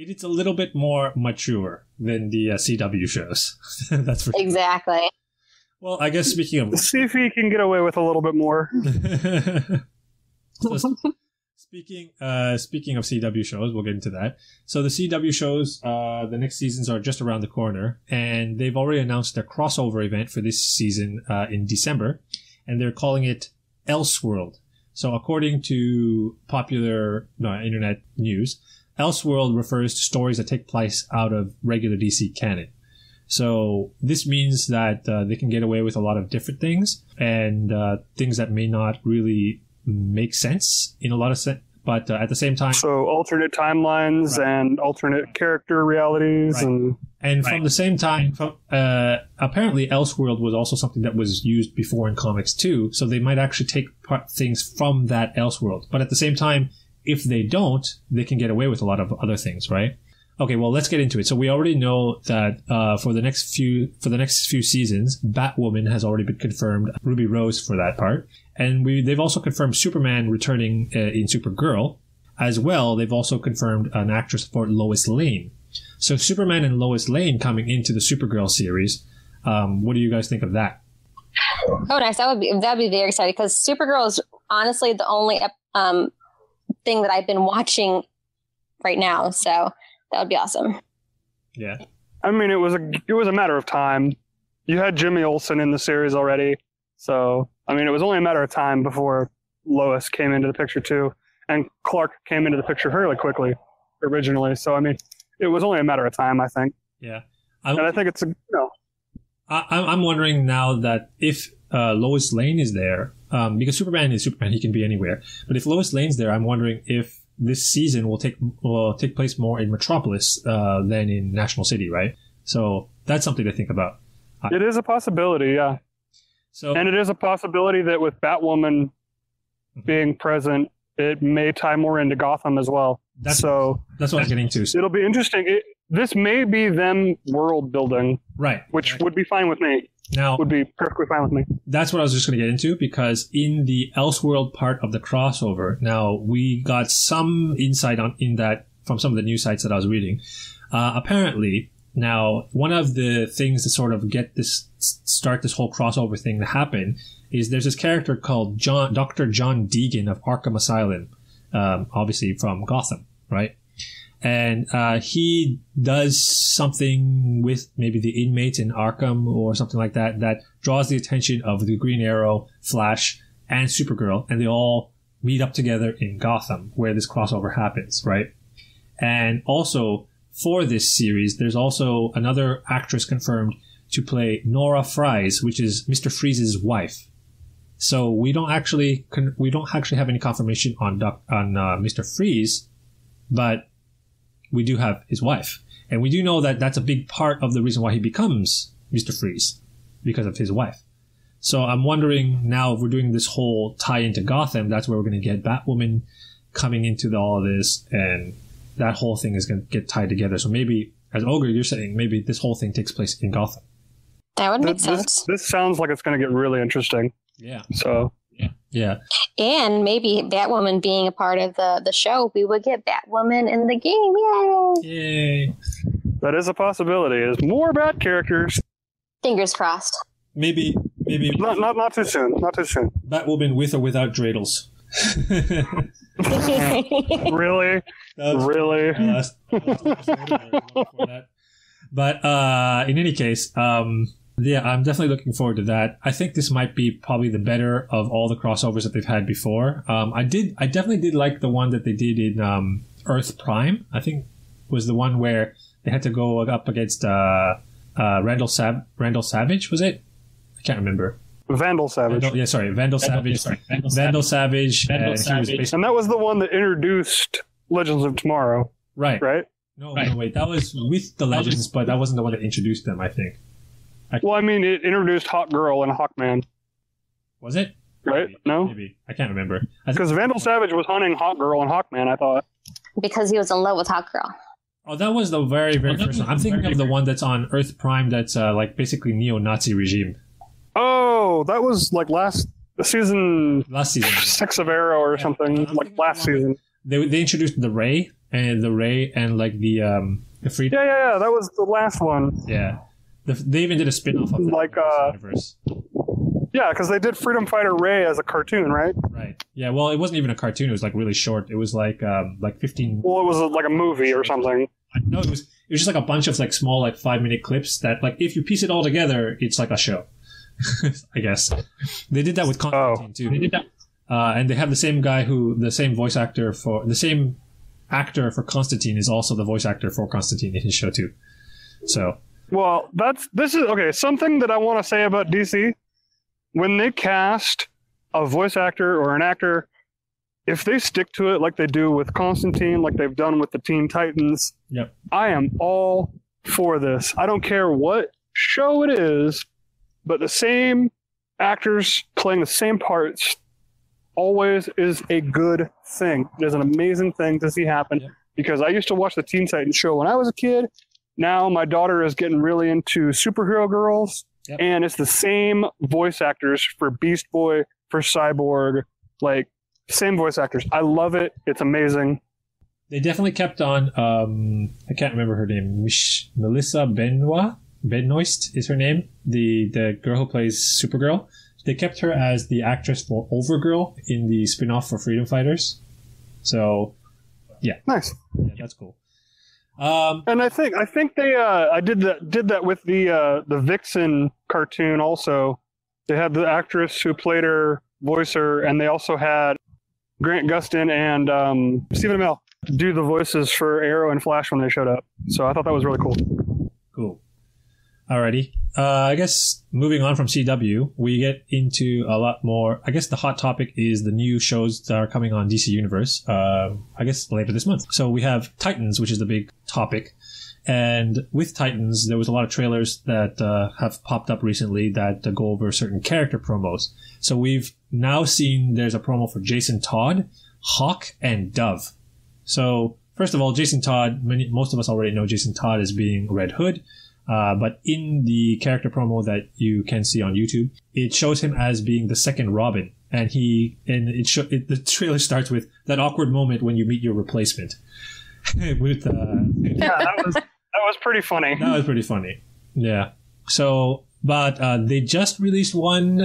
It's a little bit more mature than the CW shows. That's for sure. Exactly. Well, I guess speaking of... See if he can get away with a little bit more. Speaking of CW shows, we'll get into that. So the CW shows, the next seasons are just around the corner, and they've already announced their crossover event for this season in December, and they're calling it Elseworld. So according to popular internet news, Elseworld refers to stories that take place out of regular DC canon. So this means that they can get away with a lot of different things, and things that may not really make sense in a lot of sense, but at the same time... So alternate timelines and alternate character realities. And from the same time, apparently Elseworld was also something that was used before in comics too, so they might actually take things from that Elseworld. But at the same time, if they don't, they can get away with a lot of other things, right? Okay, well, let's get into it. So we already know that for the next few seasons, Batwoman has already been confirmed, Ruby Rose for that part, and they've also confirmed Superman returning in Supergirl. As well, they've also confirmed an actress for Lois Lane. So Superman and Lois Lane coming into the Supergirl series. What do you guys think of that? Oh, nice. That would be very exciting, because Supergirl is honestly the only thing that I've been watching right now. So that would be awesome. Yeah. I mean, it was a matter of time. You had Jimmy Olsen in the series already. So, I mean, it was only a matter of time before Lois came into the picture too. And Clark came into the picture fairly quickly originally. So, I mean, it was only a matter of time, I think. Yeah. And I think it's, I'm wondering now that if Lois Lane is there, because Superman is Superman, he can be anywhere. But if Lois Lane's there, I'm wondering if this season will take place more in Metropolis than in National City, right? So that's something to think about. It is a possibility, yeah. And it is a possibility that with Batwoman being present, it may tie more into Gotham as well. That's what I'm getting to. It'll be interesting. This may be them world building, right? Which would be fine with me. Now, would be perfectly fine with me. That's what I was just going to get into, because in the Elseworld part of the crossover, now we got some insight in that from some of the news sites that I was reading. Apparently, now one of the things to sort of start this whole crossover thing to happen is there's this character called Dr. John Deegan of Arkham Asylum, obviously from Gotham, right? And he does something with maybe the inmates in Arkham or something like that that draws the attention of the Green Arrow, Flash, and Supergirl, and they all meet up together in Gotham, where this crossover happens, right? And also, for this series, there's also another actress confirmed to play Nora Fries, which is Mr. Freeze's wife. So we don't actually have any confirmation on Mr. Freeze, but we do have his wife. And we do know that that's a big part of the reason why he becomes Mr. Freeze, because of his wife. So I'm wondering now, if we're doing this whole tie into Gotham, that's where we're going to get Batwoman coming into all of this, and that whole thing is going to get tied together. So maybe, as Ogre, you're saying, maybe this whole thing takes place in Gotham. That would make sense. This sounds like it's going to get really interesting. Yeah. So... Yeah. And maybe Batwoman being a part of the show, we would get Batwoman in the game. Yay! Yay. That is a possibility. There's more Bat characters. Fingers crossed. Maybe Not too soon. Not too soon. Batwoman with or without dreidels. Really? Really? But in any case, yeah, I'm definitely looking forward to that. I think this might be probably the better of all the crossovers that they've had before. I definitely did like the one that they did in Earth Prime. I think was the one where they had to go up against Randall Savage, was it? I can't remember. Vandal Savage. Vandal Savage. Vandal Savage. And that was the one that introduced Legends of Tomorrow. Right. Right? No, wait. That was with the Legends, but that wasn't the one that introduced them, I think. Well, I mean, it introduced Hawkgirl and Hawkman. Was it? Right? Maybe. No? Maybe. I can't remember. Because Vandal Savage was hunting Hawkgirl and Hawkman, I thought. Because he was in love with Hawkgirl. Oh, that was the very, very first one. I'm thinking of the one that's on Earth Prime that's like basically neo-Nazi regime. Oh, that was like last season 6 of Arrow or something, like last season. They introduced the Ray and like the Freedom. Yeah, that was the last one. Yeah. They even did a spin-off of that like universe. Yeah, because they did Freedom Fighter Ray as a cartoon, right? Right. Yeah, well, it wasn't even a cartoon. It was like really short. It was like 15... Well, it was like a movie or something. No, it was just like a bunch of like small like 5-minute clips that like if you piece it all together, it's like a show. I guess. They did that with Constantine too. They did that. And they have the same actor for Constantine is also the voice actor for Constantine in his show too. So... Well, this is okay. Something that I want to say about DC, when they cast a voice actor or an actor, if they stick to it like they do with Constantine, like they've done with the Teen Titans, yep. I am all for this. I don't care what show it is, but the same actors playing the same parts always is a good thing. It is an amazing thing to see happen because I used to watch the Teen Titans show when I was a kid. Now my daughter is getting really into superhero girls, and it's the same voice actors for Beast Boy, for Cyborg, like same voice actors. I love it. It's amazing. They definitely kept on. I can't remember her name. Melissa Benoist is her name. The girl who plays Supergirl. They kept her as the actress for Overgirl in the spin-off for Freedom Fighters. So, yeah, nice. Yeah, that's cool. And I think they I did that with the Vixen cartoon also. They had the actress who played her voice her, and they also had Grant Gustin and Stephen Amell do the voices for Arrow and Flash when they showed up. So I thought that was really cool. Cool. Alrighty. I guess moving on from CW, we get into a lot more. I guess the hot topic is the new shows that are coming on DC Universe, I guess later this month. So we have Titans, which is the big topic. And with Titans, there was a lot of trailers that have popped up recently that go over certain character promos. So we've now seen there's a promo for Jason Todd, Hawk, and Dove. So first of all, Jason Todd, most of us already know Jason Todd as being Red Hood. But in the character promo that you can see on YouTube, it shows him as being the second Robin, and the trailer starts with that awkward moment when you meet your replacement. with that was pretty funny. That was pretty funny. Yeah. So, but they just released one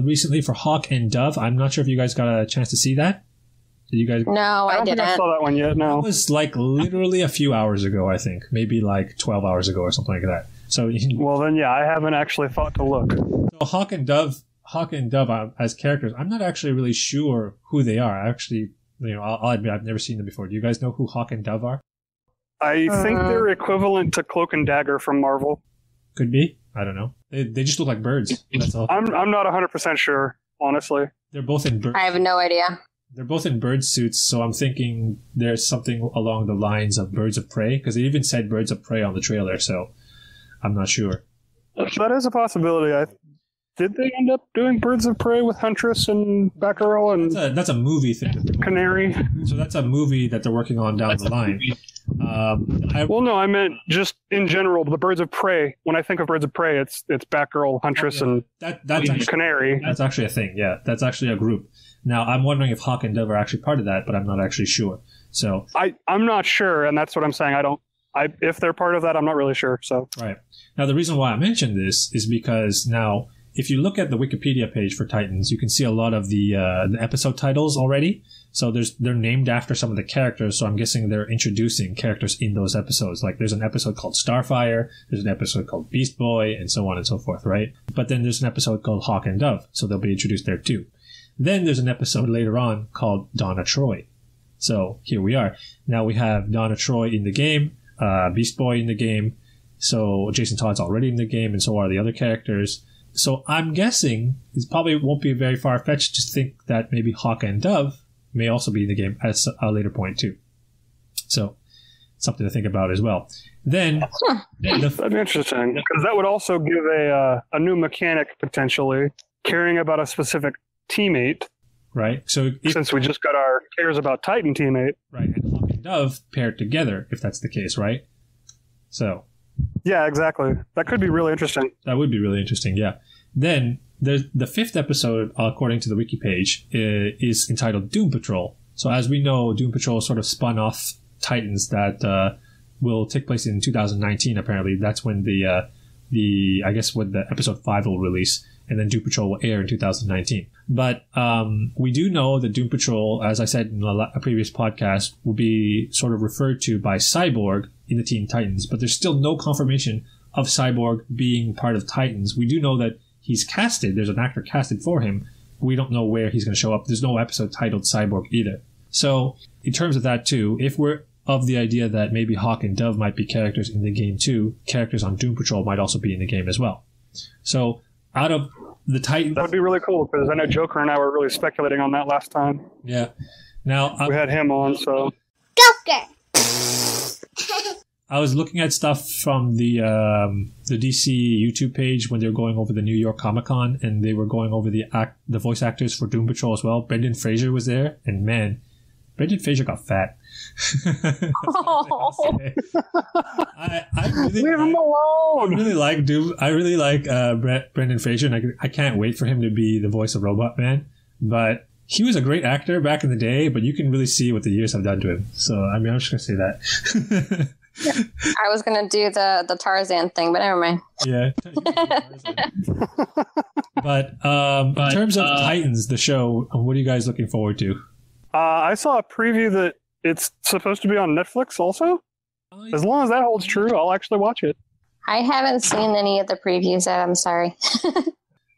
recently for Hawk and Dove. I'm not sure if you guys got a chance to see that. Did you guys? No, I I don't think I didn't. saw that one yet. It No. was like literally a few hours ago, I think. Maybe like 12 hours ago or something like that. So, Well, then, yeah, I haven't actually thought to look. so Hawk and Dove as characters, I'm not actually really sure who they are. Actually, I'll admit I've never seen them before. Do you guys know who Hawk and Dove are? I think they're equivalent to Cloak and Dagger from Marvel. Could be. I don't know. They just look like birds. That's all. I'm not 100% sure, honestly. They're both in bird. I have no idea. They're both in bird suits, so I'm thinking there's something along the lines of Birds of Prey, because they even said Birds of Prey on the trailer, so I'm not sure. That is a possibility. Did they end up doing Birds of Prey with Huntress and Batgirl and That's a movie thing. Canary? So that's a movie that they're working on down the line. Well, no, I meant just in general, the Birds of Prey. When I think of Birds of Prey, it's Batgirl, Huntress, and that's actually, Canary. That's actually a thing, yeah. That's actually a group. Now, I'm wondering if Hawk and Dove are actually part of that, but I'm not actually sure. So I'm not sure, and that's what I'm saying. If they're part of that, I'm not really sure. So right. Now, the reason why I mentioned this is because now, if you look at the Wikipedia page for Titans, you can see a lot of the episode titles already. So they're named after some of the characters. So I'm guessing they're introducing characters in those episodes. Like there's an episode called Starfire, there's an episode called Beast Boy, and so on and so forth, right? But then there's an episode called Hawk and Dove, so they'll be introduced there too. Then there's an episode later on called Donna Troy. So here we are. Now we have Donna Troy in the game, Beast Boy in the game. So Jason Todd's already in the game, and so are the other characters. So I'm guessing it probably won't be very far-fetched to think that maybe Hawk and Dove may also be in the game at a later point too. So something to think about as well. Then that'd be interesting, because that would also give a new mechanic potentially, caring about a specific teammate. Right. So since we just got our cares about Titan teammate. Right. And Hawk and Dove paired together, if that's the case, right? So. Yeah, exactly. That could be really interesting. That would be really interesting, yeah. Then there's the fifth episode, according to the wiki page, is entitled Doom Patrol. So as we know, Doom Patrol sort of spun off Titans that will take place in 2019, apparently. That's when I guess when the episode 5 will release, and then Doom Patrol will air in 2019. But we do know that Doom Patrol, as I said in a previous podcast, will be sort of referred to by Cyborg in the Teen Titans, but there's still no confirmation of Cyborg being part of Titans. We do know that he's casted. There's an actor casted for him. We don't know where he's going to show up. There's no episode titled Cyborg either. So in terms of that too, if we're of the idea that maybe Hawk and Dove might be characters in the game too, characters on Doom Patrol might also be in the game as well. So out of the Titans... That would be really cool, because I know Joker and I were really speculating on that last time. Yeah. Now we had him on, so... Joker! I was looking at stuff from the DC YouTube page when they were going over the New York Comic Con, and they were going over the voice actors for Doom Patrol as well. Brendan Fraser was there, and man, Brendan Fraser got fat. I really leave him alone. I really like Doom. I really like Brendan Fraser, and I can't wait for him to be the voice of Robot Man. But he was a great actor back in the day, but you can really see what the years have done to him. So I'm just gonna say that. I was gonna do the Tarzan thing, but never mind. Yeah. But in terms of Titans, the show, what are you guys looking forward to? I saw a preview that it's supposed to be on Netflix also. As long as that holds true, I'll actually watch it. I haven't seen any of the previews yet. I'm sorry.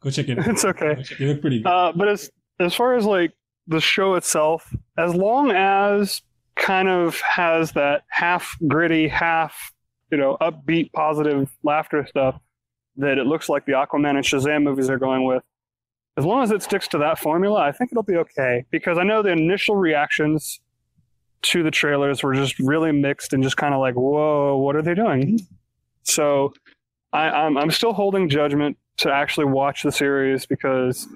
Go check it out. It's okay. You look pretty good. But as far as like the show itself, as long as kind of has that half gritty, half, upbeat, positive laughter stuff that it looks like the Aquaman and Shazam movies are going with, as long as it sticks to that formula, I think it'll be okay. Because I know the initial reactions to the trailers were just really mixed and just kind of like, whoa, what are they doing? So I'm still holding judgment to actually watch the series, because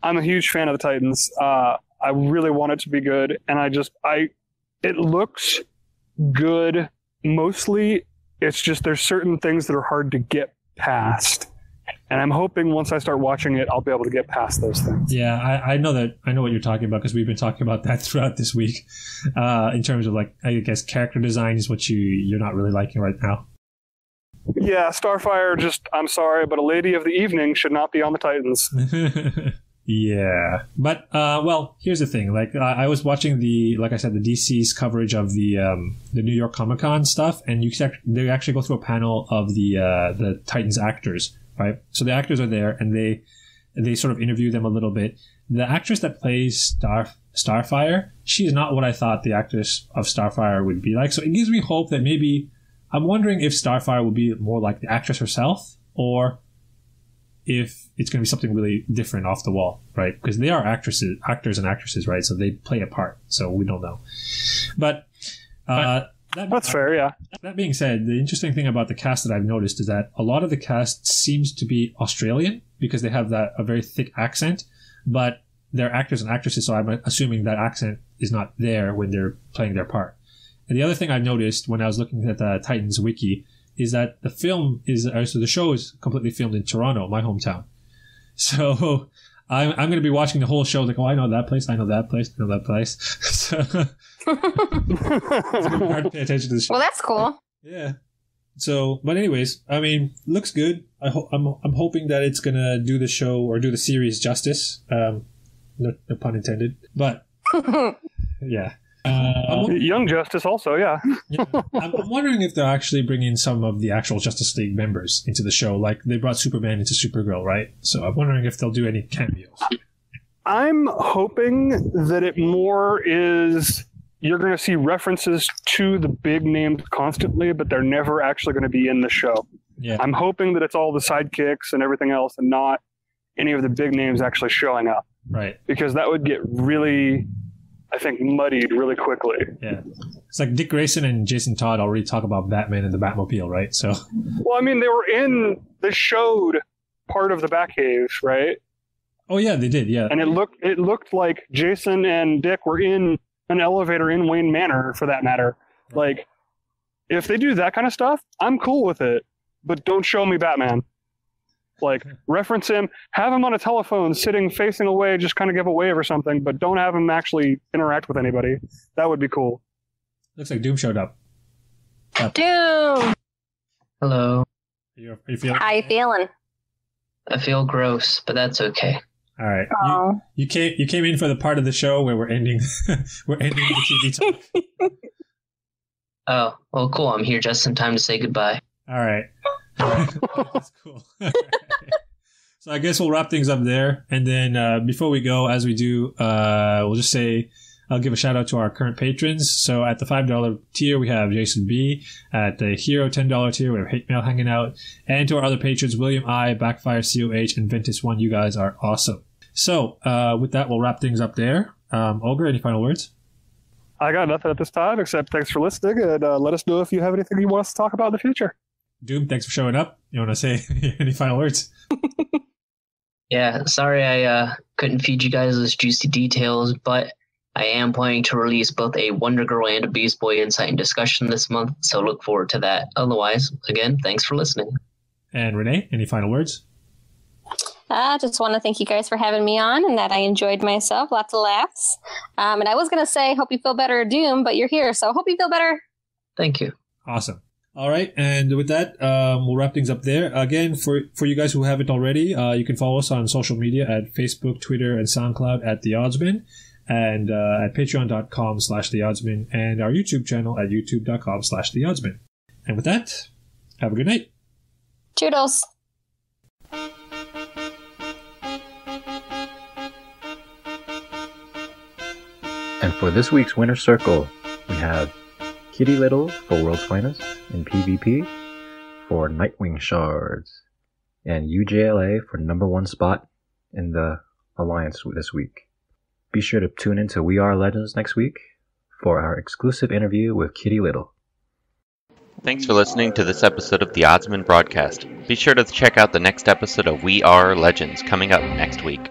I'm a huge fan of the Titans. I really want it to be good, and it looks good. Mostly, it's just there's certain things that are hard to get past. And I'm hoping once I start watching it, I'll be able to get past those things. Yeah, I know what you're talking about, because we've been talking about that throughout this week. In terms of, like, I guess character design is what you're not really liking right now. Yeah, Starfire, I'm sorry, but a lady of the evening should not be on the Titans. Yeah, but well, here's the thing. Like I was watching like I said, the DC's coverage of the New York Comic Con stuff, and they actually go through a panel of the Titans actors, right? So the actors are there, and they sort of interview them a little bit. The actress that plays Starfire, she's not what I thought the actress of Starfire would be like. So it gives me hope that maybe I'm wondering if Starfire will be more like the actress herself, or if it's going to be something really different off the wall, right? Because they are actors and actresses, right? So they play a part. So we don't know. But that's fair, yeah. That being said, the interesting thing about the cast that I've noticed is that a lot of the cast seems to be Australian because they have a very thick accent, but they're actors and actresses, so I'm assuming that accent is not there when they're playing their part. And the other thing I've noticed when I was looking at the Titans wiki is that the show is completely filmed in Toronto, my hometown. So I'm going to be watching the whole show like, oh, I know that place, I know that place, I know that place. So it's going to be hard to pay attention to the show. Well, that's cool. Yeah. So, but anyways, I mean, looks good. I'm hoping that it's going to do the show or do the series justice. No pun intended. But yeah. Young Justice also, yeah. Yeah. I'm wondering if they'll actually bring in some of the actual Justice League members into the show. Like they brought Superman into Supergirl, right? So I'm wondering if they'll do any cameos. I'm hoping that it more is you're going to see references to the big names constantly, but they're never actually going to be in the show. Yeah. I'm hoping that it's all the sidekicks and everything else and not any of the big names actually showing up. Right. Because that would get really, I think, muddied really quickly. Yeah. It's like Dick Grayson and Jason Todd already talk about Batman and the Batmobile, right? So. Well, I mean, they showed part of the Batcave, right? Oh yeah, they did, yeah. And it looked like Jason and Dick were in an elevator in Wayne Manor, for that matter. Like, if they do that kind of stuff, I'm cool with it. But don't show me Batman. Like, reference him, have him on a telephone sitting facing away, just kind of give a wave or something, but don't have him actually interact with anybody. That would be cool. Looks like Doom showed up. Doom! Hello. You feeling? How you feeling? I feel gross, but that's okay. All right. You came in for the part of the show where we're ending the TV talk. Oh, well, cool. I'm here just in time to say goodbye. All right. That's cool. So I guess we'll wrap things up there. And then before we go, as we do, we'll just say I'll give a shout out to our current patrons. So at the $5 tier, we have Jason B. At the Hero $10 tier, we have Hate Mail hanging out. And to our other patrons, William I, Backfire COH, and Ventus One. You guys are awesome. So with that, we'll wrap things up there. Ogre, any final words? I got nothing at this time, except thanks for listening, and let us know if you have anything you want us to talk about in the future. Doom, thanks for showing up. You want to say any final words? Yeah, sorry I couldn't feed you guys those juicy details, but I am planning to release both a Wonder Girl and a Beast Boy insight and discussion this month, so look forward to that. Otherwise, again, thanks for listening. And Renee, any final words? I just want to thank you guys for having me on and that I enjoyed myself. Lots of laughs. And I was going to say, hope you feel better, Doom, but you're here, so hope you feel better. Thank you. Awesome. All right, and with that, we'll wrap things up there. Again, for you guys who haven't already, you can follow us on social media at Facebook, Twitter, and SoundCloud at The Oddsman, and at patreon.com/TheOddsman, and our YouTube channel at youtube.com/The Oddsman. And with that, have a good night. Toodles. And for this week's Winner Circle, we have Kitty Little for World's Finest in PvP for Nightwing Shards, and UJLA for #1 spot in the Alliance this week. Be sure to tune in to We Are Legends next week for our exclusive interview with Kitty Little. Thanks for listening to this episode of the Oddsman broadcast. Be sure to check out the next episode of We Are Legends coming up next week.